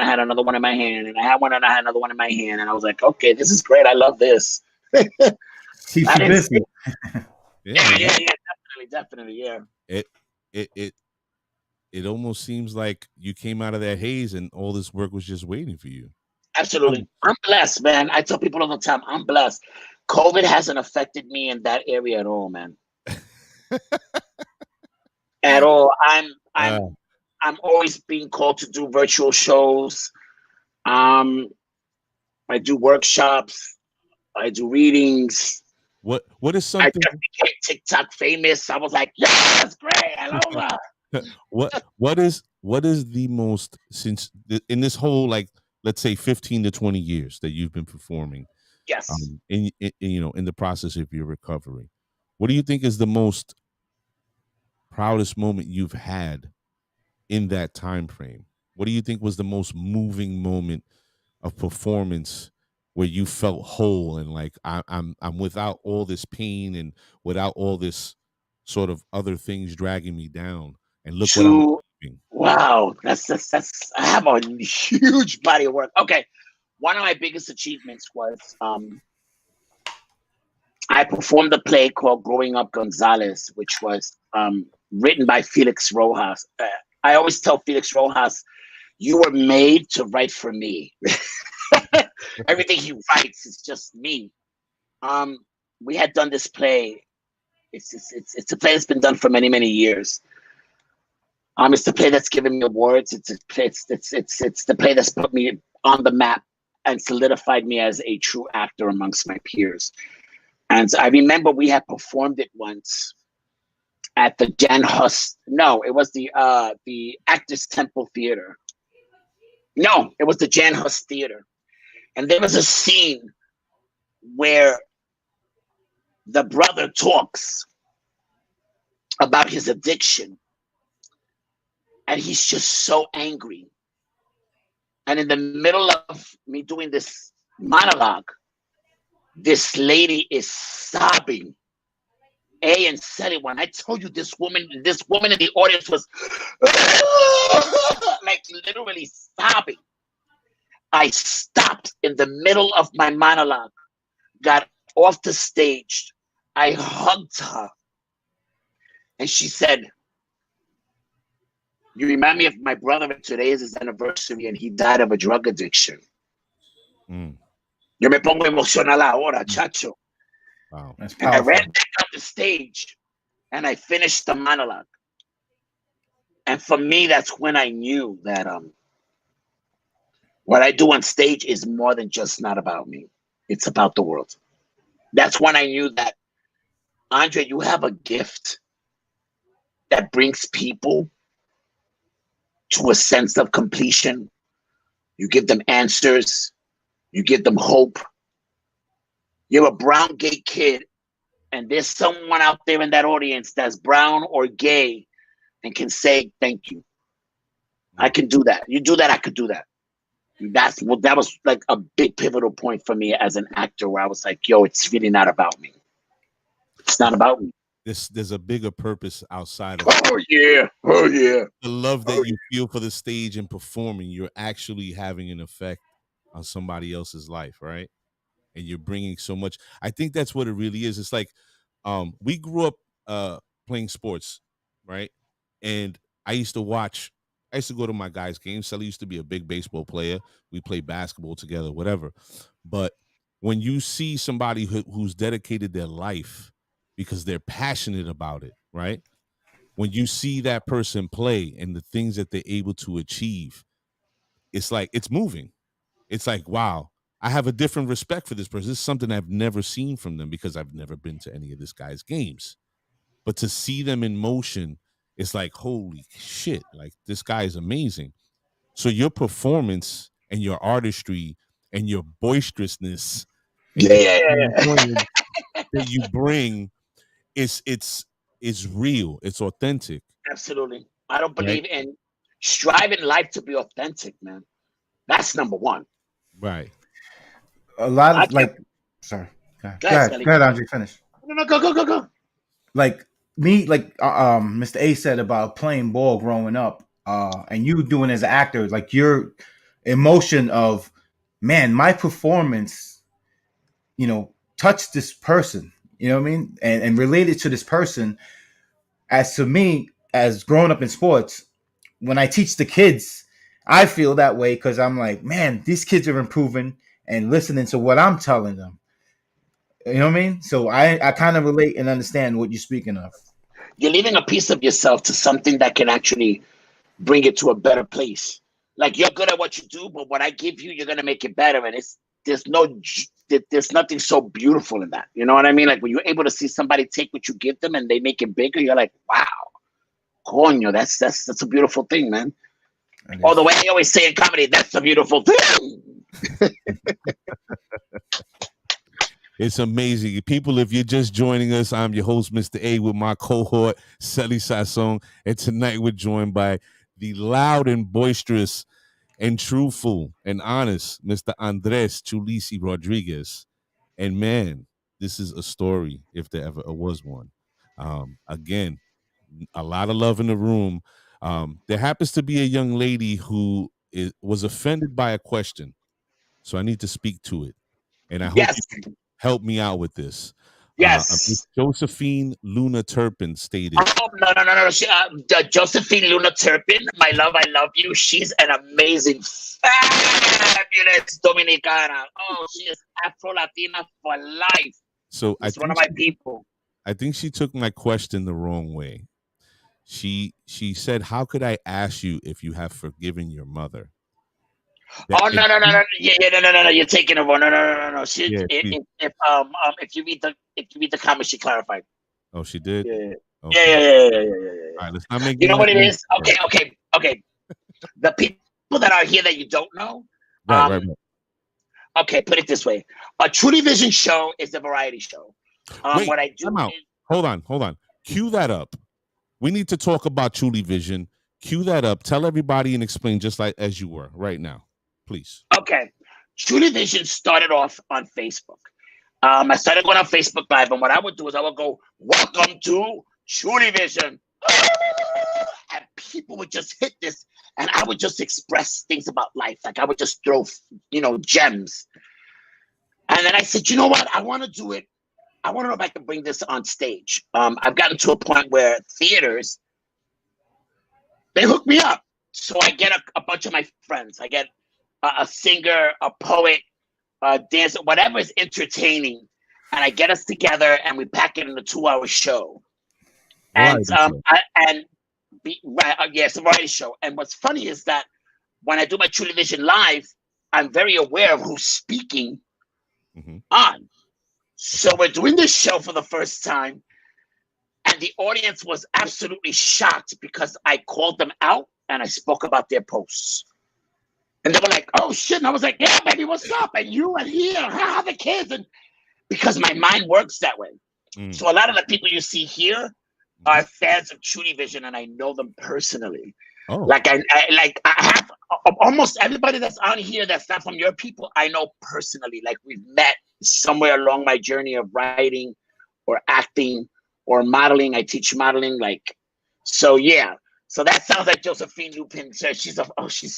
Speaker 4: had another one in my hand, and I had one and I had another one in my hand. And I was like, okay, this is great. I love this.
Speaker 2: Keeps you busy.
Speaker 4: Yeah, definitely, yeah.
Speaker 1: It almost seems like you came out of that haze and all this work was just waiting for you.
Speaker 4: Absolutely. I'm blessed, man. I tell people all the time, I'm blessed. COVID hasn't affected me in that area at all, man. At all. I'm always being called to do virtual shows. I do workshops. I do readings.
Speaker 1: What is something?
Speaker 4: I just became TikTok famous. I was like, yeah, that's great. I love that.
Speaker 1: What is the most, since in this whole, like, let's say 15 to 20 years that you've been performing?
Speaker 4: Yes.
Speaker 1: In the process of your recovery, what do you think is the most proudest moment you've had in that time frame? What do you think was the most moving moment of performance where you felt whole and like I'm without all this pain and without all this sort of other things dragging me down, and look what I'm doing?
Speaker 4: Wow, that's I have a huge body of work. Okay, one of my biggest achievements was I performed a play called Growing Up Gonzalez, which was written by Felix Rojas. I always tell Felix Rojas, you were made to write for me. Everything he writes is just me. We had done this play. It's a play that's been done for many, many years. It's the play that's given me awards. It's the play that's put me on the map and solidified me as a true actor amongst my peers. And I remember we had performed it once at the Jan Hus. No, it was the Actors Temple Theater. No, it was the Jan Hus Theater. And there was a scene where the brother talks about his addiction. And he's just so angry. And in the middle of me doing this monologue, this lady is sobbing. And Sally, when I told you this woman in the audience was like literally sobbing. I stopped in the middle of my monologue, got off the stage. I hugged her. And she said, you remind me of my brother. Today is his anniversary and he died of a drug addiction. Yo me pongo emocional ahora, chacho.
Speaker 1: Wow.
Speaker 2: That's
Speaker 4: And I
Speaker 2: powerful.
Speaker 4: ran back up the stage and I finished the monologue. And for me, that's when I knew that what I do on stage is more than just not about me. It's about the world. That's when I knew that, Andre, you have a gift that brings people to a sense of completion. You give them answers. You give them hope. You're a brown gay kid, and there's someone out there in that audience that's brown or gay and can say, thank you. I can do that. You do that, I could do that. That was like a big pivotal point for me as an actor, where I was like, yo, it's really not about me. It's not about me.
Speaker 1: There's a bigger purpose outside of
Speaker 4: Oh yeah.
Speaker 1: the love that you feel for the stage and performing. You're actually having an effect on somebody else's life, right? And you're bringing so much. I think that's what it really is. It's like we grew up playing sports, right? And I used to go to my guys' games. Sally used to be a big baseball player. We played basketball together, whatever. But when you see somebody who's dedicated their life because they're passionate about it, right? When you see that person play and the things that they're able to achieve, it's like, it's moving. It's like, wow, I have a different respect for this person. This is something I've never seen from them because I've never been to any of this guy's games. But to see them in motion, it's like, holy shit, like this guy is amazing. So your performance and your artistry and your boisterousness and that you bring it's real, it's authentic.
Speaker 4: Absolutely. I don't believe in striving life to be authentic, man. That's number one.
Speaker 1: Right.
Speaker 2: A lot of sorry. Go ahead, Andre, finish.
Speaker 4: No, go.
Speaker 2: Like me, Mr. A said about playing ball growing up, and you doing as an actor, like your emotion of, man, my performance, touched this person, you know what I mean? And related to this person. As to me, as growing up in sports, when I teach the kids, I feel that way because I'm like, man, these kids are improving and listening to what I'm telling them. You know what I mean? So I kind of relate and understand what you're speaking of.
Speaker 4: You're leaving a piece of yourself to something that can actually bring it to a better place. Like, you're good at what you do, but what I give you, you're gonna make it better. And there's nothing so beautiful in that. You know what I mean? Like, when you're able to see somebody take what you give them and they make it bigger, you're like, wow, coño, that's a beautiful thing, man. Or the way I always say in comedy, that's a beautiful thing.
Speaker 1: It's amazing. People, if you're just joining us, I'm your host, Mr. A, with my cohort, Sally Sasson. And tonight we're joined by the loud and boisterous and truthful and honest Mr. Andres Chulisi Rodriguez. And man, this is a story if there ever was one. Again, a lot of love in the room. There happens to be a young lady who was offended by a question. So I need to speak to it. And I hope you can help me out with this.
Speaker 4: Yes.
Speaker 1: Josephine Luna Turpin stated.
Speaker 4: Oh, no. Josephine Luna Turpin, my love, I love you. She's an amazing, fabulous Dominicana. Oh, she is Afro-Latina for life.
Speaker 1: So
Speaker 4: she's one of my people.
Speaker 1: I think she took my question the wrong way. She said, how could I ask you if you have forgiven your mother?
Speaker 4: Oh no! No! You're taking it wrong. No. She,
Speaker 1: Yeah,
Speaker 4: if you read the comment, she clarified.
Speaker 1: Oh, she did.
Speaker 4: Yeah.
Speaker 1: Okay.
Speaker 4: Yeah.
Speaker 1: All right, let's not make.
Speaker 4: You know what it is? Okay. The people that are here that you don't know.
Speaker 1: Right.
Speaker 4: Okay, put it this way: a Truly Vision show is a variety show.
Speaker 1: Wait,
Speaker 4: what I do
Speaker 1: is, hold on. Cue that up. We need to talk about Truly Vision. Cue that up. Tell everybody and explain just like as you were right now. Please.
Speaker 4: Okay. Truly Vision started off on Facebook. I started going on Facebook Live, and what I would do is I would go, "Welcome to Truly Vision," and people would just hit this, and I would just express things about life. Like I would just throw, gems. And then I said, you know what? I want to do it. I want to know if I can bring this on stage. I've gotten to a point where theaters, they hook me up. So I get a bunch of my friends. I get a singer, a poet, a dancer, whatever is entertaining, and I get us together and we pack it in a 2-hour show. And it's a variety show. And what's funny is that when I do my Truly Vision Live, I'm very aware of who's speaking on. So we're doing this show for the first time, and the audience was absolutely shocked because I called them out and I spoke about their posts. And they were like, oh shit. And I was like, yeah, baby, what's up? And you and here, how are the kids? And because my mind works that way. So a lot of the people you see here are fans of Truly Vision, and I know them personally.
Speaker 1: Oh.
Speaker 4: Like I have almost everybody that's on here that's not from your people, I know personally. Like we've met somewhere along my journey of writing or acting or modeling. I teach modeling, so yeah. So that sounds like Josephine Lupin said. She's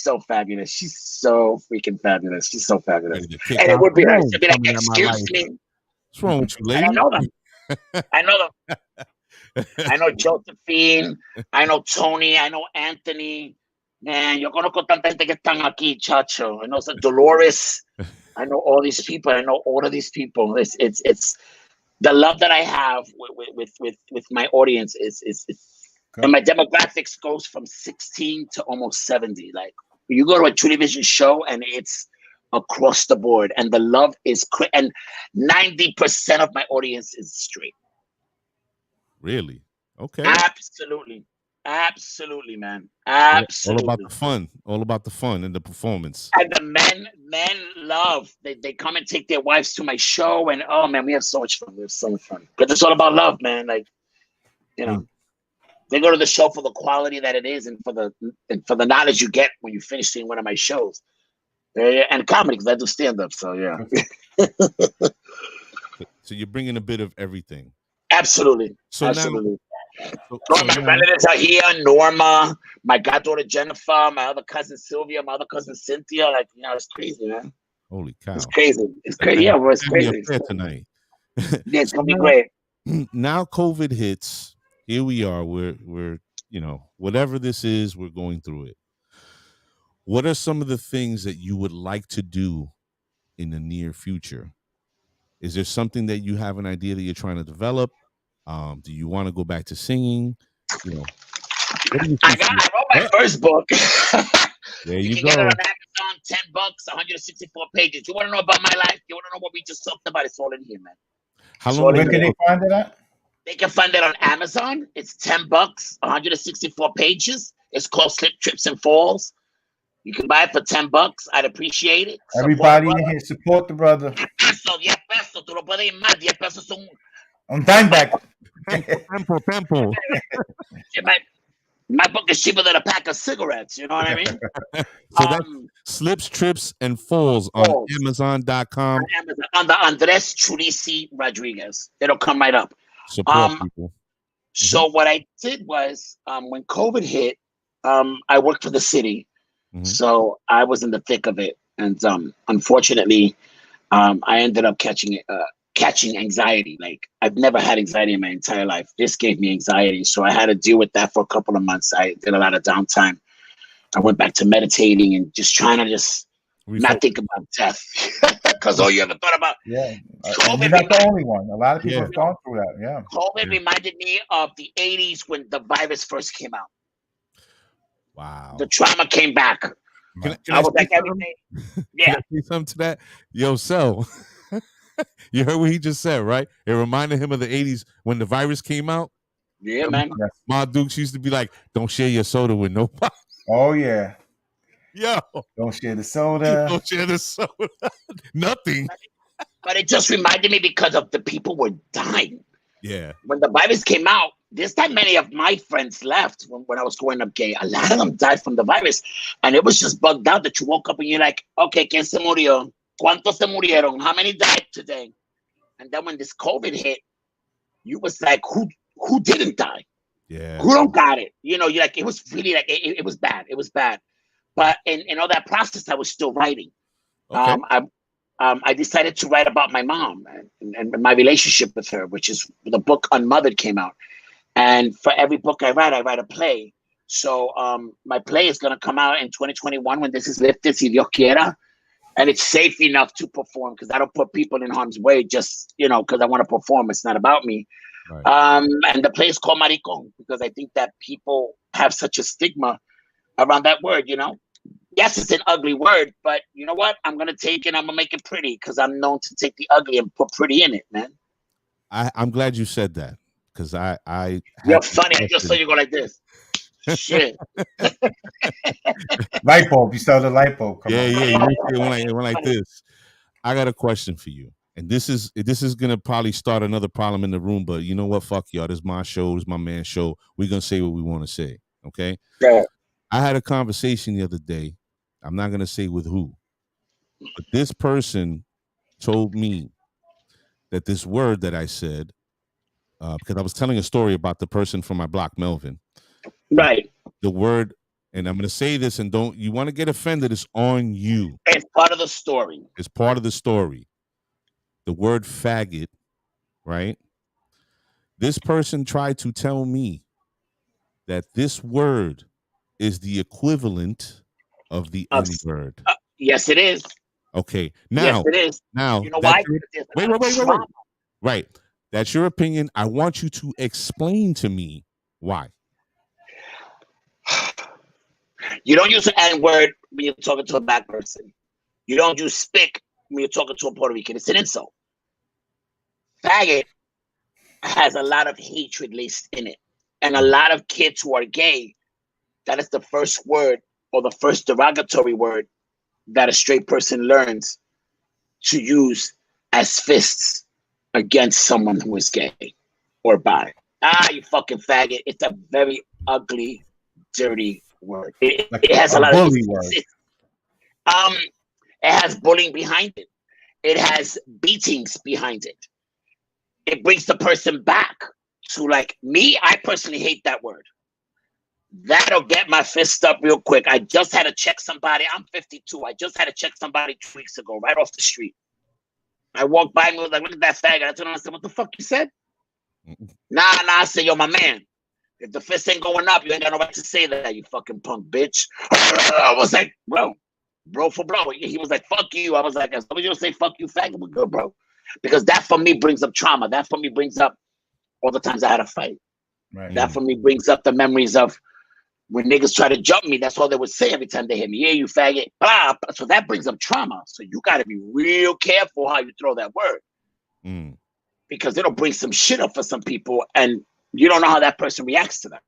Speaker 4: so fabulous. She's so freaking fabulous. She's so fabulous. And it would be her. She'd be like, excuse me.
Speaker 1: What's wrong with you, lady?
Speaker 4: I know them. I know Josephine. I know Tony. I know Anthony. Man, yo conozco tanta gente que están aquí, chacho. I know Dolores. I know all these people. I know all of these people. It's the love that I have with my audience is and my demographics goes from 16 to almost 70. Like you go to a Truly Vision show and it's across the board, and the love is and 90% of my audience is straight.
Speaker 1: Really? Okay.
Speaker 4: Absolutely, man. Absolutely.
Speaker 1: All about the fun and the performance.
Speaker 4: And the men love. They come and take their wives to my show, and oh man, we have so much fun. Because it's all about love, man. Like, they go to the show for the quality that it is, and for the knowledge you get when you finish seeing one of my shows. And comedy, because I do stand-up, so yeah.
Speaker 1: So you're bringing a bit of everything.
Speaker 4: Absolutely.
Speaker 1: Absolutely.
Speaker 4: My relatives are here. Norma, my goddaughter Jennifer, my other cousin Sylvia, my other cousin Cynthia. Like, it's crazy, man.
Speaker 1: Holy cow!
Speaker 4: It's crazy. It's crazy. Yeah, it's crazy.
Speaker 1: Tonight.
Speaker 4: Yeah, it's gonna be great.
Speaker 1: Now COVID hits. Here we are. We're whatever this is, we're going through it. What are some of the things that you would like to do in the near future? Is there something that you have an idea that you're trying to develop? Do you want to go back to singing?
Speaker 4: I wrote my first book.
Speaker 1: There
Speaker 4: you
Speaker 1: you
Speaker 4: can
Speaker 1: go.
Speaker 4: get it on Amazon, $10, 164 pages. You want to know about my life? You want to know what we just talked about? It's all in here, man.
Speaker 1: How long?
Speaker 2: Where can they find it at?
Speaker 4: They can find it on Amazon. It's $10, 164 pages. It's called Slip, Trips, and Falls. You can buy it for $10. I'd appreciate it.
Speaker 2: Everybody in here, support the brother.
Speaker 4: Peso, tú lo puedes ir más. 10 pesos son...
Speaker 2: Un dime back.
Speaker 1: Tempo.
Speaker 4: It might book is cheaper than a pack of cigarettes. You know what I mean?
Speaker 1: So that's Slips, Trips, and Falls on Amazon.com.
Speaker 4: On Amazon, under Andres Chulisi Rodriguez. It'll come right up.
Speaker 1: Support people.
Speaker 4: So what I did was, when COVID hit, I worked for the city. So I was in the thick of it. And unfortunately, I ended up catching anxiety. Like, I've never had anxiety in my entire life. This gave me anxiety. So I had to deal with that for a couple of months. I did a lot of downtime. I went back to meditating and just trying to not think about death. Because all you ever thought about.
Speaker 2: Yeah. You're not the only one. A lot of people have gone through that. Yeah.
Speaker 4: COVID reminded me of the 80s when the virus first came out.
Speaker 1: Wow.
Speaker 4: The trauma came back.
Speaker 1: Can
Speaker 4: I was like, everything. Yeah.
Speaker 1: Can I say something to that? Yo, so you heard what he just said, right? It reminded him of the 80s when the virus came out.
Speaker 4: Yeah, man.
Speaker 1: Ma Dukes used to be like, don't share your soda with nobody.
Speaker 2: Oh, yeah.
Speaker 1: Yo.
Speaker 2: Don't share the soda.
Speaker 1: Don't share the soda. Nothing.
Speaker 4: But it just reminded me because of the people were dying.
Speaker 1: Yeah.
Speaker 4: When the virus came out, there's not many of my friends left when I was growing up gay. A lot of them died from the virus. And it was just bugged out that you woke up and you're like, okay, ¿quién se murió? ¿Cuántos se murieron? How many died today? And then when this COVID hit, you was like, who didn't die?
Speaker 1: Yeah.
Speaker 4: Who don't got it? You know, you're like, it was really like, it was bad. It was bad. But in all that process, I was still writing.
Speaker 1: Okay.
Speaker 4: I decided to write about my mom and my relationship with her, which is the book Unmothered came out. And for every book I write a play. So my play is going to come out in 2021 when this is lifted, si Dios quiera. And it's safe enough to perform because I don't put people in harm's way just, because I want to perform. It's not about me. Right. And the play is called Maricón because I think that people have such a stigma around that word, Yes, it's an ugly word, but you know what? I'm going to take it. I'm going to make it pretty because I'm known to take the ugly and put pretty in it, man.
Speaker 1: I'm glad you said that because I
Speaker 4: you're funny. I just saw you go like this. Shit.
Speaker 2: Light bulb. You saw the light bulb.
Speaker 1: Come on. It went like this. I got a question for you. And this is going to probably start another problem in the room, but you know what? Fuck y'all. This is my show. This is my man's show. We're going to say what we want to say. Okay?
Speaker 4: Yeah.
Speaker 1: I had a conversation the other day. I'm not going to say with who, but this person told me that this word that I said, because I was telling a story about the person from my block, Melvin.
Speaker 4: Right.
Speaker 1: The word, and I'm going to say this, and you want to get offended, it's on you.
Speaker 4: It's part of the story.
Speaker 1: It's part of the story. The word faggot, right? This person tried to tell me that this word is the equivalent of the N-word.
Speaker 4: Yes, it is.
Speaker 1: Okay. Now,
Speaker 4: yes, it is.
Speaker 1: Now,
Speaker 4: you know why?
Speaker 1: Wait. Right. That's your opinion. I want you to explain to me why.
Speaker 4: You don't use an N-word when you're talking to a black person. You don't use spick when you're talking to a Puerto Rican. It's an insult. Faggot has a lot of hatred laced in it. And a lot of kids who are gay, that is the first word or the first derogatory word that a straight person learns to use as fists against someone who is gay or bi. You fucking faggot. It's a very ugly, dirty word. It has a lot of word. It has bullying behind it. It has beatings behind it. It brings the person back to like me. I personally hate that word. That'll get my fist up real quick. I just had to check somebody. I'm 52. I just had to check somebody 2 weeks ago, right off the street. I walked by and was like, look at that faggot. I told him, I said, what the fuck you said? Nah, I said, yo, my man. If the fist ain't going up, you ain't got no right to say that, you fucking punk bitch. I was like, bro for bro. He was like, fuck you. I was like, as long as you don't say fuck you, faggot, we're good, bro. Because that for me brings up trauma. That for me brings up all the times I had a fight. Right. That for me brings up the memories of when niggas try to jump me. That's all they would say every time they hit me. Yeah, you faggot. Blah. So that brings up trauma. So you got to be real careful how you throw that word. Because it'll bring some shit up for some people and you don't know how that person reacts to that.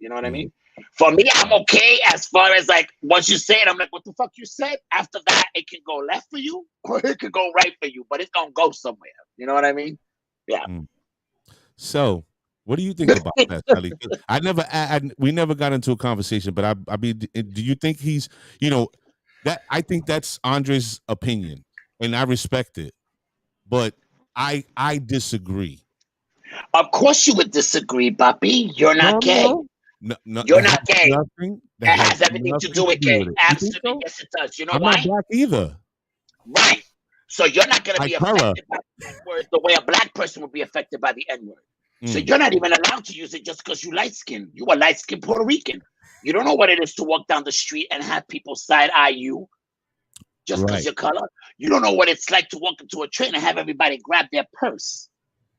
Speaker 4: You know what I mean? For me, I'm okay as far as like once you say it, I'm like, what the fuck you said? After that, it can go left for you or it could go right for you, but it's gonna go somewhere. You know what I mean? Yeah.
Speaker 1: So, what do you think about that, Sally? We never got into a conversation, but I mean, do you think he's, that I think that's Andre's opinion, and I respect it, but I disagree.
Speaker 4: Of course, you would disagree, Bobby. You're not gay.
Speaker 1: No,
Speaker 4: You're not gay.
Speaker 1: That
Speaker 4: It has everything to do with gay. Absolutely,
Speaker 1: so?
Speaker 4: yes, it does. You know
Speaker 1: I'm
Speaker 4: why?
Speaker 1: not black either.
Speaker 4: Right. So you're not going to be
Speaker 1: color.
Speaker 4: affected by the N-word the way a black person would be affected by the N-word. So you're not even allowed to use it just because you light skinned. You a light skinned Puerto Rican. You don't know what it is to walk down the street and have people side eye you just because your color. You don't know what it's like to walk into a train and have everybody grab their purse.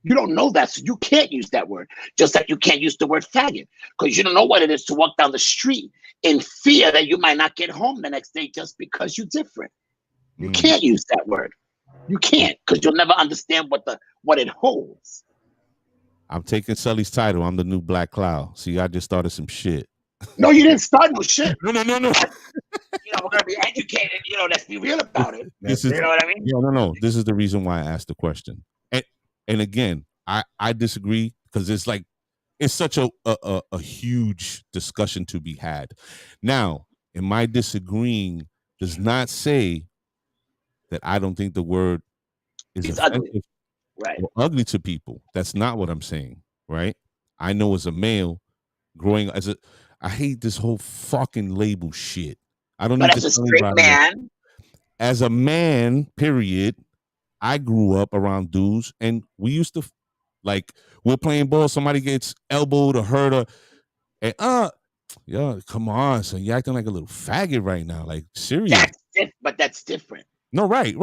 Speaker 4: You don't know that, so you can't use that word. Just like you can't use the word faggot because you don't know what it is to walk down the street in fear that you might not get home the next day just because you're different. You can't use that word. You can't because you'll never understand what it holds.
Speaker 1: I'm taking Sully's title. I'm the new Black Cloud. See, I just started some shit.
Speaker 4: No, you didn't start no shit.
Speaker 1: No.
Speaker 4: We're gonna be educated. Let's be real about it. You know what I mean?
Speaker 1: No. This is the reason why I asked the question. And again, I disagree because it's such a huge discussion to be had. Now, in my disagreeing does not say that I don't think the word is offensive or ugly to people. That's not what I'm saying, right? I know as a male, growing I hate this whole fucking label shit. I don't need to tell anybody. Man. As a man, period, I grew up around dudes, and we used to we're playing ball, somebody gets elbowed or hurt, and come on, son, you're acting like a little faggot right now, like serious.
Speaker 4: But that's different.
Speaker 1: No, right.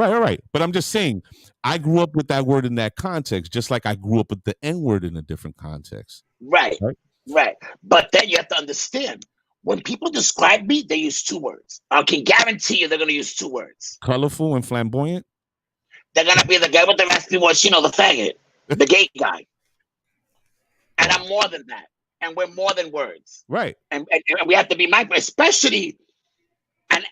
Speaker 1: But I'm just saying, I grew up with that word in that context, just like I grew up with the N-word in a different context.
Speaker 4: Right. But then you have to understand, when people describe me, they use two words. I can guarantee you they're going to use two words.
Speaker 1: Colorful and flamboyant?
Speaker 4: They're going to be the guy with the raspy voice, the faggot, the gay guy. And I'm more than that. And we're more than words.
Speaker 1: Right.
Speaker 4: And we have to be mindful, especially, and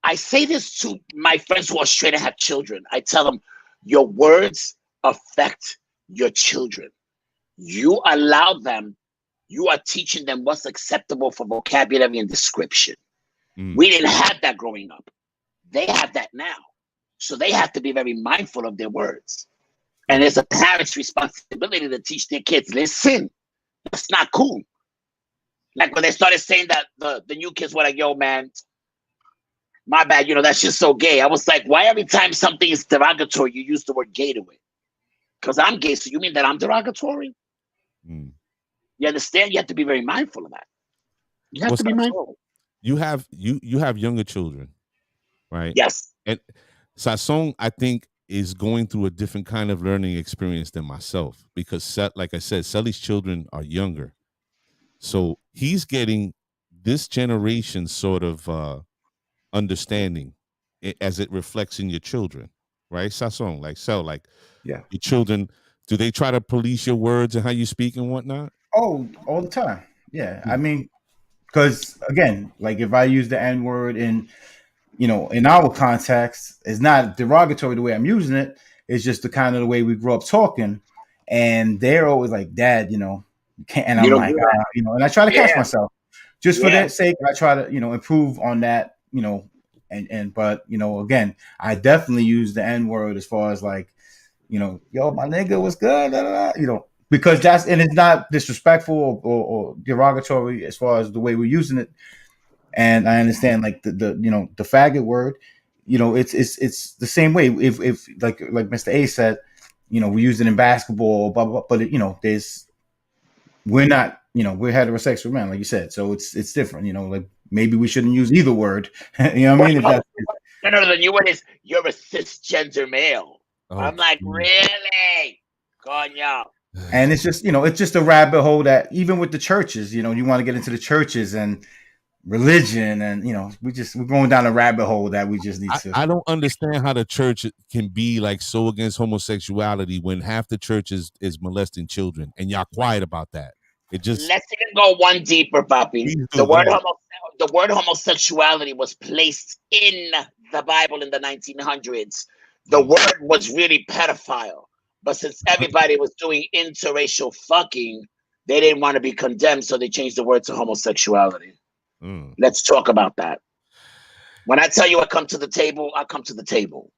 Speaker 4: I say this to my friends who are straight and have children. I tell them, your words affect your children. You allow them, you are teaching them what's acceptable for vocabulary and description. We didn't have that growing up. They have that now. So they have to be very mindful of their words. And it's a parent's responsibility to teach their kids, listen, that's not cool. Like when they started saying that, the new kids were like, yo, man, my bad, that's just so gay. I was like, why every time something is derogatory, you use the word gay to it? Because I'm gay, so you mean that I'm derogatory? You understand? You have to be very mindful of that. You have to be mindful.
Speaker 1: You have younger children, right?
Speaker 4: Yes.
Speaker 1: And Sasson, I think, is going through a different kind of learning experience than myself because, like I said, Sully's children are younger. So he's getting this generation sort of understanding as it reflects in your children, right? Sasson, your children, do they try to police your words and how you speak and whatnot?
Speaker 2: Oh, all the time. Yeah. I mean, because again, like if I use the N-word in our context, it's not derogatory the way I'm using it. It's just the kind of the way we grew up talking. And they're always like, Dad, you can't. And I'm like, and I try to catch myself just for that sake. I try to, improve on that, but again, I definitely use the N-word as far as like, yo, my nigga was good, because it's not disrespectful or derogatory as far as the way we're using it. And I understand like the faggot word, it's the same way. If like Mr. A said, we use it in basketball, blah, blah, blah, but we're not, we're heterosexual men, like you said. So it's different, like maybe we shouldn't use either word. You know what I mean?
Speaker 4: No, the new one is you're a cisgender male. Oh, I'm like, really? Coño.
Speaker 2: And it's just, it's just a rabbit hole that even with the churches, you want to get into the churches and religion and, we're going down a rabbit hole that we just need to.
Speaker 1: I don't understand how the church can be like so against homosexuality when half the church is molesting children and y'all quiet about that. It just
Speaker 4: let's even go one deeper, Papi.
Speaker 1: Please do,
Speaker 4: The
Speaker 1: go
Speaker 4: word
Speaker 1: ahead.
Speaker 4: the word homosexuality was placed in the Bible in the 1900s. The word was really pedophile, but since everybody was doing interracial fucking, they didn't want to be condemned, so they changed the word to homosexuality. Let's talk about that. When I tell you I come to the table, I come to the table.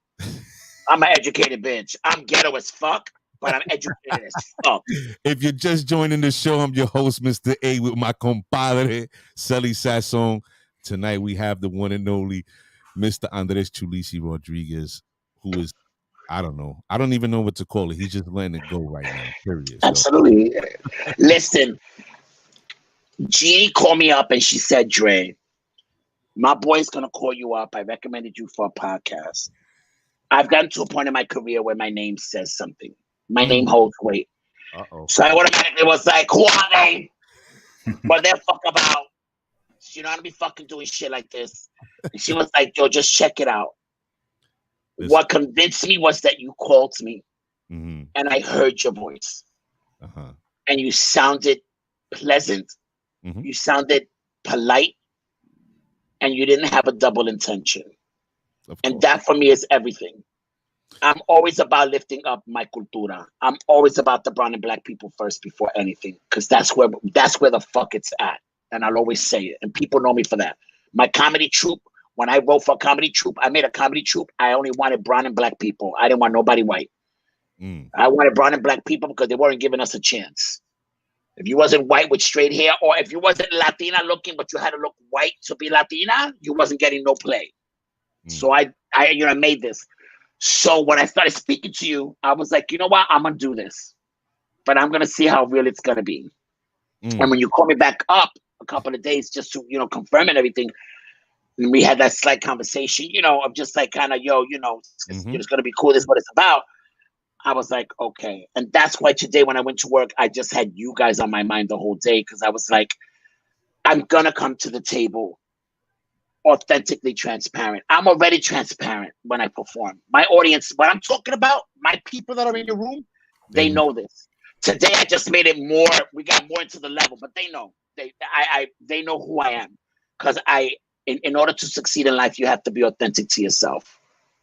Speaker 4: I'm an educated bitch. I'm ghetto as fuck, but I'm educated as fuck.
Speaker 1: If you're just joining the show, I'm your host, Mr. A, with my compadre, Celly Sasson. Tonight we have the one and only Mr. Andres Chulisi Rodriguez, who is, I don't know. I don't even know what to call it. He's just letting it go right now, period.
Speaker 4: Absolutely. Listen, Jeannie called me up and she said, Dre, my boy's going to call you up. I recommended you for a podcast. I've gotten to a point in my career where my name says something. My name holds weight. So I automatically was like, who are they? What they're fuck about? You know, I don't be fucking doing shit like this. And she was like, yo, just check it out. What convinced me was that you called me and I heard your voice. And you sounded pleasant. You sounded polite. And you didn't have a double intention. And that for me is everything. I'm always about lifting up my cultura. I'm always about the brown and black people first before anything, because that's where the fuck it's at. And I'll always say it. And people know me for that. My comedy troupe, when I wrote for a comedy troupe, I made a comedy troupe. I only wanted brown and black people. I didn't want nobody white. I wanted brown and black people because they weren't giving us a chance. If you wasn't white with straight hair, or if you wasn't Latina looking, but you had to look white to be Latina, you wasn't getting no play. So I made this. So when I started speaking to you, I was like, you know what? I'm going to do this. But I'm going to see how real it's going to be. And when you call me back up a couple of days just to, confirm and everything, and we had that slight conversation, of just like kind of, it's going to be cool. This is what it's about. I was like, okay. And that's why today when I went to work, I just had you guys on my mind the whole day, because I was like, I'm going to come to the table authentically transparent. I'm already transparent when I perform. My audience, what I'm talking about, my people that are in the room, they know this. Today I just made it more, we got more into the level, but they know. They know who I am. Because in order to succeed in life, you have to be authentic to yourself.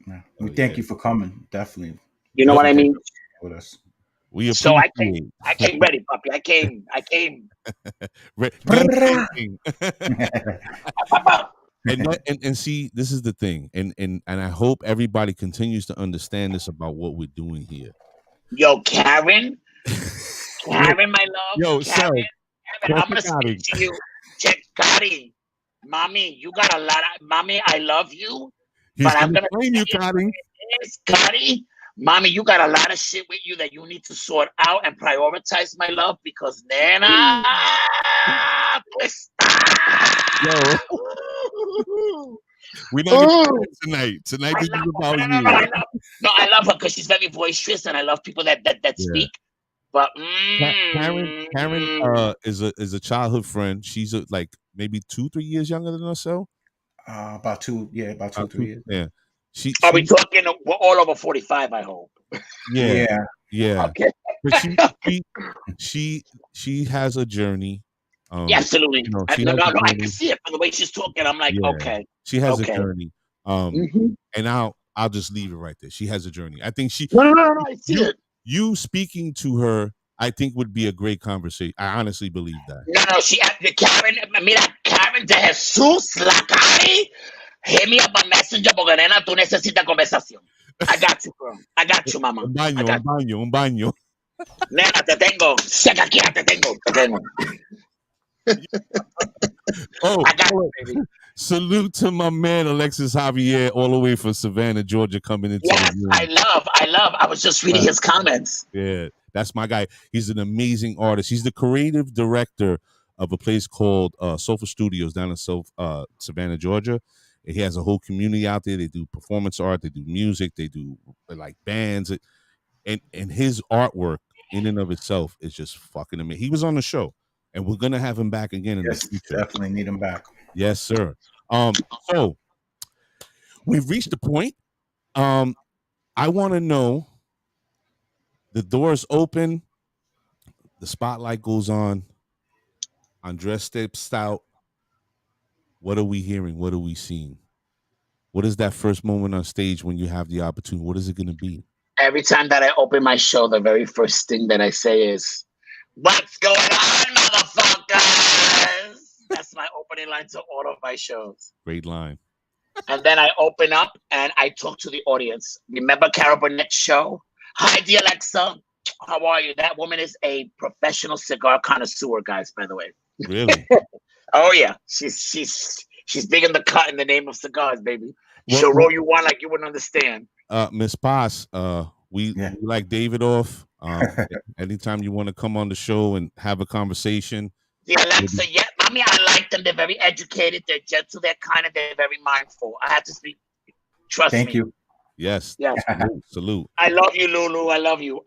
Speaker 2: Yeah. We thank you for coming, definitely.
Speaker 4: You know what I mean?
Speaker 2: With us.
Speaker 1: So
Speaker 4: I came ready, puppy. I came.
Speaker 1: And see, this is the thing, and I hope everybody continues to understand this about what we're doing here.
Speaker 4: Yo, Karen, my love.
Speaker 1: Yo,
Speaker 4: Karen, I'm gonna speak to you. Check, Karen, mommy, you got a lot of mommy. I love you, but I'm gonna
Speaker 1: blame you, Karen.
Speaker 4: Karen, mommy, you got a lot of shit with you that you need to sort out and prioritize, my love, because nena, pues,
Speaker 1: yo. We're not gonna do tonight. Tonight this is about you.
Speaker 4: I love her because she's very boisterous, and I love people that speak. But
Speaker 1: Karen is a childhood friend. She's like maybe 2-3 years younger than us. So
Speaker 2: about 2 3 years.
Speaker 1: Yeah.
Speaker 4: Are we talking? We're all over 45, I hope.
Speaker 1: Yeah.
Speaker 4: Okay.
Speaker 1: But she has a journey.
Speaker 4: Absolutely. I can see it from the way she's talking. I'm like, okay.
Speaker 1: She has a journey. And I'll just leave it right there. She has a journey. I think she.
Speaker 4: No, I see it.
Speaker 1: You speaking to her, I think, would be a great conversation. I honestly believe that.
Speaker 4: No, Karen de Jesús, la Cari, hit me up on Messenger porque nena, tú necesitas conversación. I got you, bro. I got you, mama.
Speaker 1: Un baño.
Speaker 4: Nena, te tengo. Seca aquí, te tengo. I got you, baby.
Speaker 1: Salute to my man Alexis Javier, all the way from Savannah, Georgia, coming into the room.
Speaker 4: I love. I was just reading his comments.
Speaker 1: Yeah, that's my guy. He's an amazing artist. He's the creative director of a place called Sofa Studios down in Savannah, Georgia. And he has a whole community out there. They do performance art, they do music, they do like bands, and his artwork in and of itself is just fucking amazing. He was on the show, and we're gonna have him back again in the future.
Speaker 2: Definitely need him back.
Speaker 1: Yes, sir. So we've reached the point. I want to know, the doors open, the spotlight goes on. Andres steps out. What are we hearing? What are we seeing? What is that first moment on stage when you have the opportunity? What is it going to be?
Speaker 4: Every time that I open my show, the very first thing that I say is, "What's going on, motherfuckers?" That's my opening line to all of my shows.
Speaker 1: Great line.
Speaker 4: And then I open up and I talk to the audience. Remember Carol Burnett's show? Hi, dear Alexa. How are you? That woman is a professional cigar connoisseur, guys, by the way.
Speaker 1: Really?
Speaker 4: Oh, yeah. She's big in the cut in the name of cigars, baby.
Speaker 1: Well,
Speaker 4: She'll roll you one like you wouldn't understand.
Speaker 1: Miss Paz, we like David off. Anytime you want to come on the show and have a conversation.
Speaker 4: The Alexa, yeah, mommy, I like them. They're very educated. They're gentle. They're kind, and they're very mindful. I have to speak. Trust me.
Speaker 2: Thank you.
Speaker 1: Yes.
Speaker 4: Yes.
Speaker 1: Salute.
Speaker 4: I love you, Lulu. I love you.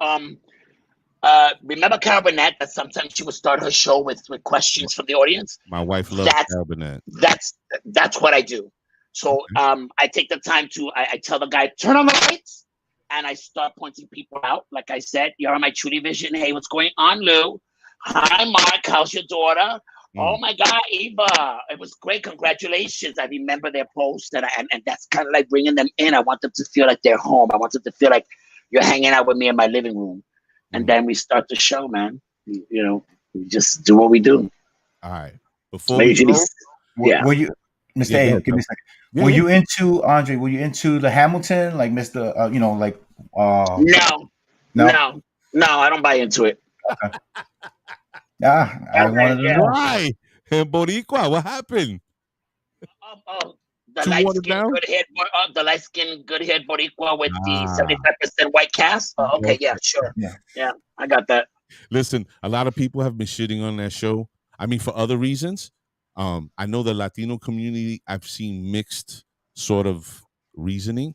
Speaker 4: Remember Carol Burnett that sometimes she would start her show with questions from the audience?
Speaker 1: My wife loves Carol Burnett.
Speaker 4: That's what I do. So I take the time to I tell the guy, turn on the lights, and I start pointing people out. Like I said, you're on my Trudy Vision. Hey, what's going on, Lou? Hi, Mark. How's your daughter? Oh my God, Eva. It was great. Congratulations. I remember their post, and that's kind of like bringing them in. I want them to feel like they're home. I want them to feel like you're hanging out with me in my living room. And then we start the show, man. You know, we just do what we do.
Speaker 1: All right. Before we go,
Speaker 2: were you, Mr. A, give me a second. Were you into, Andre, were you into the Hamilton? Like Mr.
Speaker 4: No, I don't buy into it.
Speaker 2: Okay. I wanted to know.
Speaker 1: Why? Boricua, what happened?
Speaker 4: The light-skinned, good-haired Boricua with the 75% white cast. Oh, okay, yeah, sure. Yeah, I got that.
Speaker 1: Listen, a lot of people have been shitting on that show. I mean, for other reasons. I know the Latino community, I've seen mixed sort of reasoning.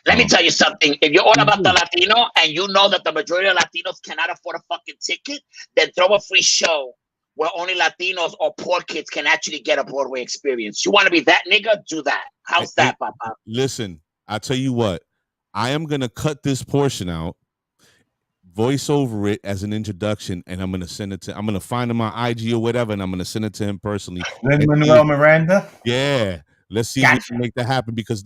Speaker 4: Let me tell you something. If you're all about the Latino and you know that the majority of Latinos cannot afford a fucking ticket, then throw a free show where only Latinos or poor kids can actually get a Broadway experience. You want to be that nigga? Do that. How's that, Papa?
Speaker 1: Listen, I'll tell you what. I am going to cut this portion out, voice over it as an introduction, and I'm going to send it to, I'm going to find him on IG or whatever, and I'm going to send it to him personally.
Speaker 2: Manuel Miranda?
Speaker 1: Yeah. Let's see if we can make that happen, because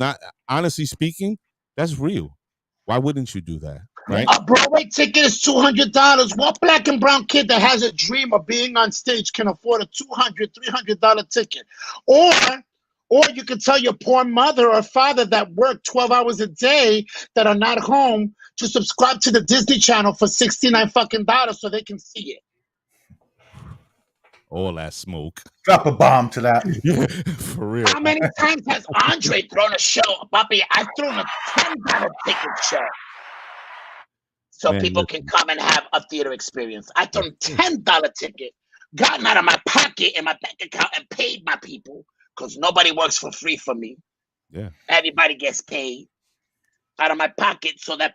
Speaker 1: honestly speaking, that's real. Why wouldn't you do that? Right?
Speaker 5: A Broadway ticket is $200. What black and brown kid that has a dream of being on stage can afford a $200, $300 ticket? Or you can tell your poor mother or father that work 12 hours a day that are not home to subscribe to the Disney Channel for $69 fucking so they can see it.
Speaker 1: All that smoke.
Speaker 2: Drop a bomb to that.
Speaker 1: For real.
Speaker 4: How many times has Andre thrown a show? Papi, I've thrown a $10 ticket show. So people can come and have a theater experience. I thrown a $10 ticket, gotten out of my pocket in my bank account and paid my people, because nobody works for free for me.
Speaker 1: Yeah.
Speaker 4: Everybody gets paid out of my pocket so that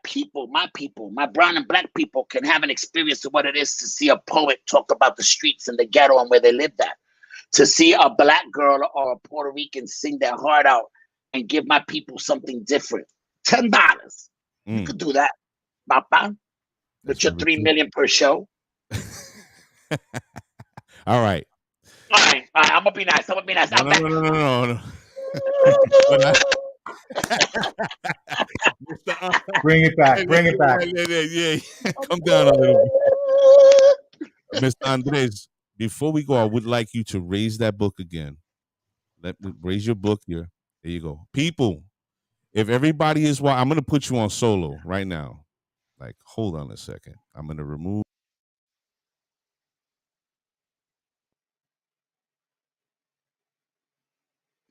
Speaker 4: my brown and black people can have an experience of what it is to see a poet talk about the streets and the ghetto and where they lived at. To see a black girl or a Puerto Rican sing their heart out and give my people something different. $10. You could do that, Papa, with your $3 million per show.
Speaker 1: All right.
Speaker 4: I'm gonna be nice.
Speaker 1: No.
Speaker 2: Bring it back.
Speaker 1: Yeah. Come down a little bit. Mr. Andres, before we go, I would like you to raise that book again. Let me raise your book here. There you go. People, if everybody is I'm going to put you on solo right now. Like, hold on a second. I'm going to remove.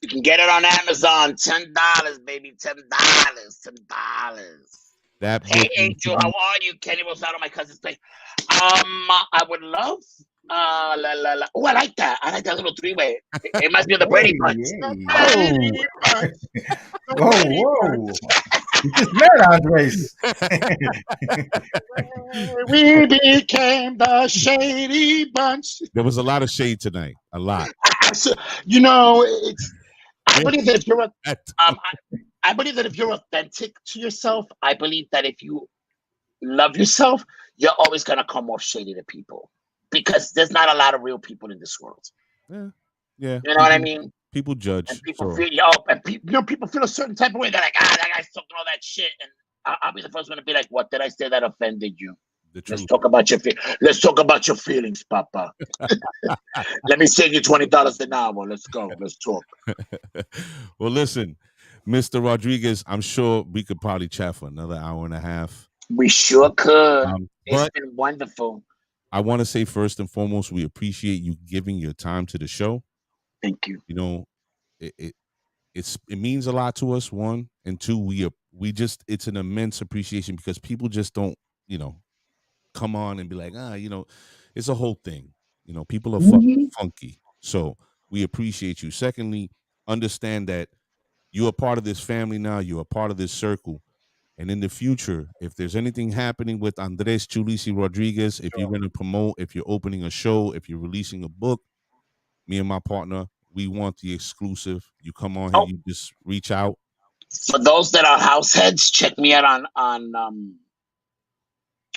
Speaker 4: You can get it on Amazon. $10, baby. $10.
Speaker 1: That
Speaker 4: hey, Angel, how are you? Kenny Rosado, my cousin's place. I would love. Oh, I like that. I like that little three-way. It must be the Brady Bunch.
Speaker 2: Whoa. You just met Andres.
Speaker 5: We became the Shady Bunch.
Speaker 1: There was a lot of shade tonight. A lot.
Speaker 5: You know, I believe that if you're I believe that if you're authentic to yourself, I believe that if you love yourself, you're always gonna come off shady to people.
Speaker 4: because there's not a lot of real people in this world.
Speaker 1: Yeah.
Speaker 4: You know what I mean?
Speaker 1: People judge.
Speaker 4: And people feel, and people feel a certain type of way. They're like, that guy's talking all that shit, and I'll be the first one to be like, what did I say that offended you? Let's talk about your feelings, Papa. Let me save you $20 an hour. Let's go. Let's talk.
Speaker 1: Well, listen, Mr. Rodriguez, I'm sure we could probably chat for another hour and a half.
Speaker 4: We sure could. It's been wonderful.
Speaker 1: I want to say first and foremost, we appreciate you giving your time to the show.
Speaker 4: Thank you.
Speaker 1: You know, it means a lot to us. One, and two, we just, it's an immense appreciation because people just don't, come on and be like, it's a whole thing. People are fucking funky. So we appreciate you. Secondly, understand that you're a part of this family now. You're a part of this circle. And in the future, if there's anything happening with Andres Chulisi Rodriguez, if you're going to promote, if you're opening a show, if you're releasing a book, me and my partner, we want the exclusive. You come on here, you just reach out.
Speaker 4: For those that are house heads, check me out on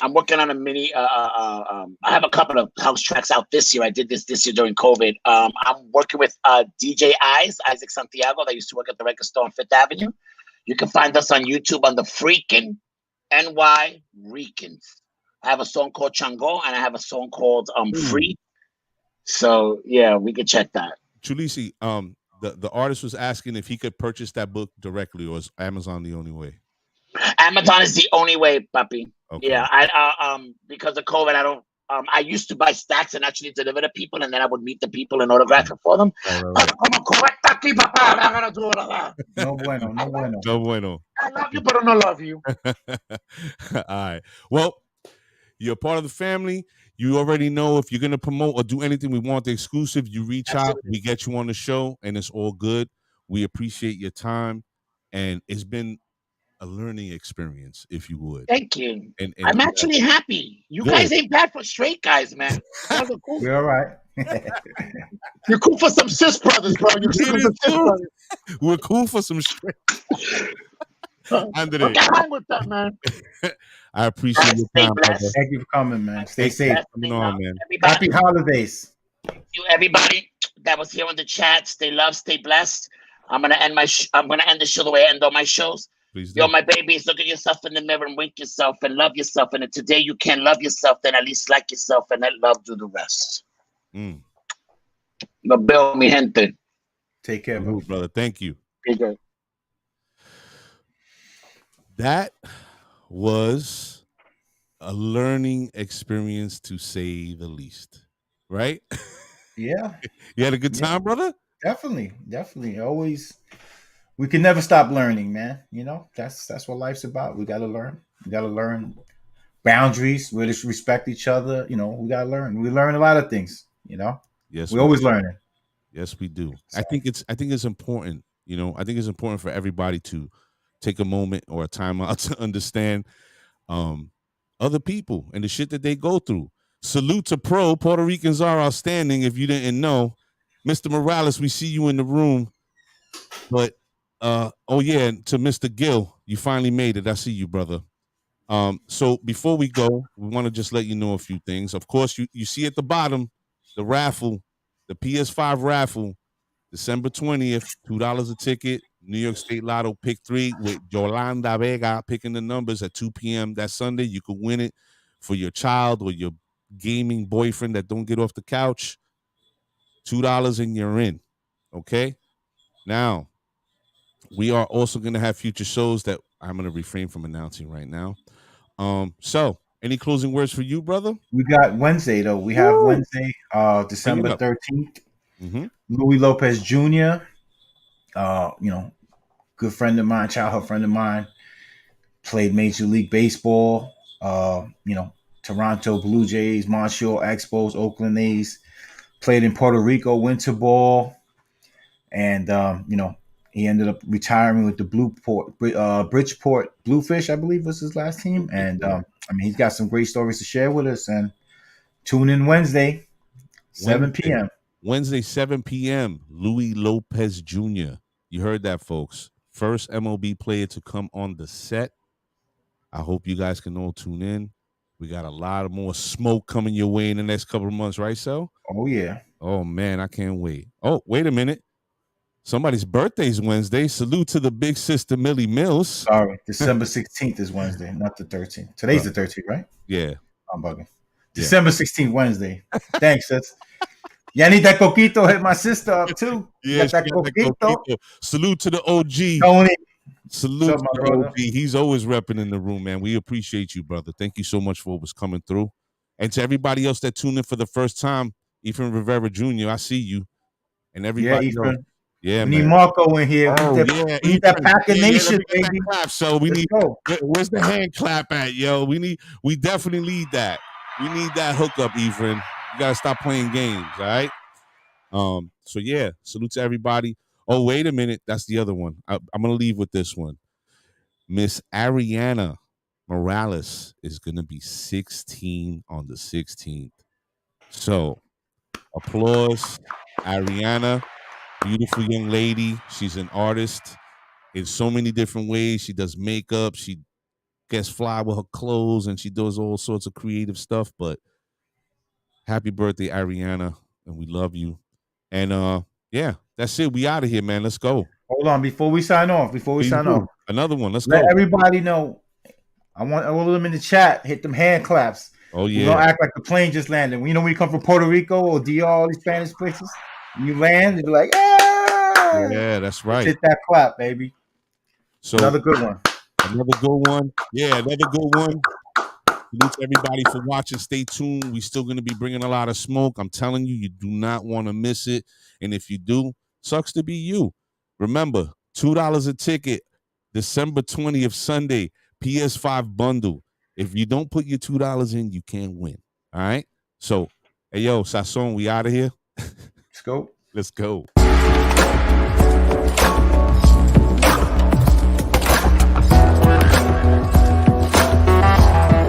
Speaker 4: I'm working on a mini. I have a couple of house tracks out this year. I did this year during COVID. I'm working with DJ Isaac Santiago, that used to work at the record store on Fifth Avenue. You can find us on YouTube on the freaking NY Ricans. I have a song called Chango and I have a song called Free. So yeah, we can check that.
Speaker 1: Chulisi, the artist was asking if he could purchase that book directly, or is Amazon the only way?
Speaker 4: Amazon is the only way, papi.
Speaker 1: Okay.
Speaker 4: Yeah, I because of COVID, I don't. I used to buy stacks and actually deliver to people, and then I would meet the people and autograph it for them.
Speaker 1: Right.
Speaker 2: No bueno, no bueno.
Speaker 1: No bueno.
Speaker 5: I love you, but I don't love you.
Speaker 1: All right. Well, you're part of the family. You already know if you're going to promote or do anything, we want the exclusive. You reach out, we get you on the show, and it's all good. We appreciate your time, and it's been a learning experience, if you would.
Speaker 4: Thank you.
Speaker 1: And
Speaker 4: I'm actually happy. You guys ain't bad for straight guys, man. Cool.
Speaker 2: We're all right.
Speaker 5: You're cool for some cis brothers, bro. You're cool for some cis brothers.
Speaker 1: We're cool for some straight.
Speaker 5: Okay, hang with that, man.
Speaker 1: I appreciate your time, brother.
Speaker 2: Thank you for coming, man. Stay safe.
Speaker 1: Coming on, man.
Speaker 2: Happy holidays.
Speaker 4: Thank you, everybody that was here on the chat. Stay loved, stay blessed. I'm gonna end the show the way I end all my shows.
Speaker 1: Please
Speaker 4: Yo, my babies, look at yourself in the mirror and wink yourself and love yourself. And if today you can't love yourself, then at least like yourself and let love do the rest. No bill, mi gente.
Speaker 2: Take care,
Speaker 1: brother. Thank you.
Speaker 4: Take care.
Speaker 1: That was a learning experience, to say the least. Right?
Speaker 2: Yeah.
Speaker 1: You had a good time, brother?
Speaker 2: Definitely. Always. We can never stop learning, man. That's what life's about. We got to learn. We got to learn boundaries. We just respect each other. We got to learn. We learn a lot of things.
Speaker 1: Yes,
Speaker 2: we always learning.
Speaker 1: Yes, we do. So. I think it's important. I think it's important for everybody to take a moment or a time out to understand other people and the shit that they go through. Salute to Pro. Puerto Ricans are outstanding. If you didn't know, Mr. Morales, we see you in the room. But to Mr. Gill, you finally made it. I see you, brother. So before we go, we want to just let you know a few things. Of course, you see at the bottom the raffle, the PS5 raffle, December 20th, $2 a ticket. New York State Lotto pick 3 with Yolanda Vega picking the numbers at 2 p.m. that Sunday. You could win it for your child or your gaming boyfriend that don't get off the couch. $2 and you're in. Okay? Now, we are also going to have future shows that I'm going to refrain from announcing right now. So, any closing words for you, brother?
Speaker 2: We got Wednesday, though. We have Wednesday, December 13th. Louis Lopez Jr., good friend of mine, childhood friend of mine, played Major League Baseball, Toronto Blue Jays, Montreal Expos, Oakland A's, played in Puerto Rico winter ball, and he ended up retiring with the Bridgeport Bluefish, I believe was his last team. And he's got some great stories to share with us. And tune in Wednesday, 7 p.m.
Speaker 1: Wednesday, 7 p.m. Louis Lopez Jr. You heard that, folks. First MLB player to come on the set. I hope you guys can all tune in. We got a lot of more smoke coming your way in the next couple of months, right, so?
Speaker 2: Oh yeah.
Speaker 1: Oh man, I can't wait. Oh, wait a minute. Somebody's birthday's Wednesday. Salute to the big sister Millie Mills.
Speaker 2: Sorry, December 16th is Wednesday, not the 13th. Today's the 13th, right?
Speaker 1: Yeah.
Speaker 2: I'm bugging. December 16th, Wednesday. Thanks, sis. Yeah, I need that coquito. Hit my sister up too.
Speaker 1: Yeah,
Speaker 2: that coquito.
Speaker 1: Salute to the OG.
Speaker 2: Tony.
Speaker 1: Salute to the OG. He's always repping in the room, man. We appreciate you, brother. Thank you so much for what's coming through. And to everybody else that tuned in for the first time, Ethan Rivera Jr., I see you. And everybody else. Yeah,
Speaker 2: we need Marco in here.
Speaker 1: Oh,
Speaker 2: we need that Packer Nation, baby.
Speaker 1: Clap, so we need. Where's the hand clap at, yo? We definitely need that. We need that hookup, Ephraim. You gotta stop playing games, all right? So yeah, salute to everybody. Oh, wait a minute, that's the other one. I'm gonna leave with this one. Miss Ariana Morales is gonna be 16 on the 16th. So, applause, Ariana. Beautiful young lady. She's an artist in so many different ways. She does makeup. She gets fly with her clothes, and she does all sorts of creative stuff. But happy birthday, Ariana, and we love you. And yeah, that's it. We out of here, man. Let's go.
Speaker 2: Hold on, before we sign off.
Speaker 1: Another one. Let's
Speaker 2: Let
Speaker 1: go.
Speaker 2: everybody know. I want all of them in the chat. Hit them hand claps.
Speaker 1: Oh yeah.
Speaker 2: We don't act like the plane just landed. We know we come from Puerto Rico or DR, all these Spanish places. When you land, you be like,
Speaker 1: yeah, that's right.
Speaker 2: Hit that clap, baby.
Speaker 1: So
Speaker 2: another good one.
Speaker 1: Yeah, another good one. Salute to everybody for watching. Stay tuned. We're still going to be bringing a lot of smoke. I'm telling you, you do not want to miss it. And if you do, sucks to be you. Remember, $2 a ticket, December 20th, Sunday, PS5 Bundle. If you don't put your $2 in, you can't win. All right? So, hey, yo, Sasson, we out of here?
Speaker 2: Let's go.
Speaker 1: Let's go.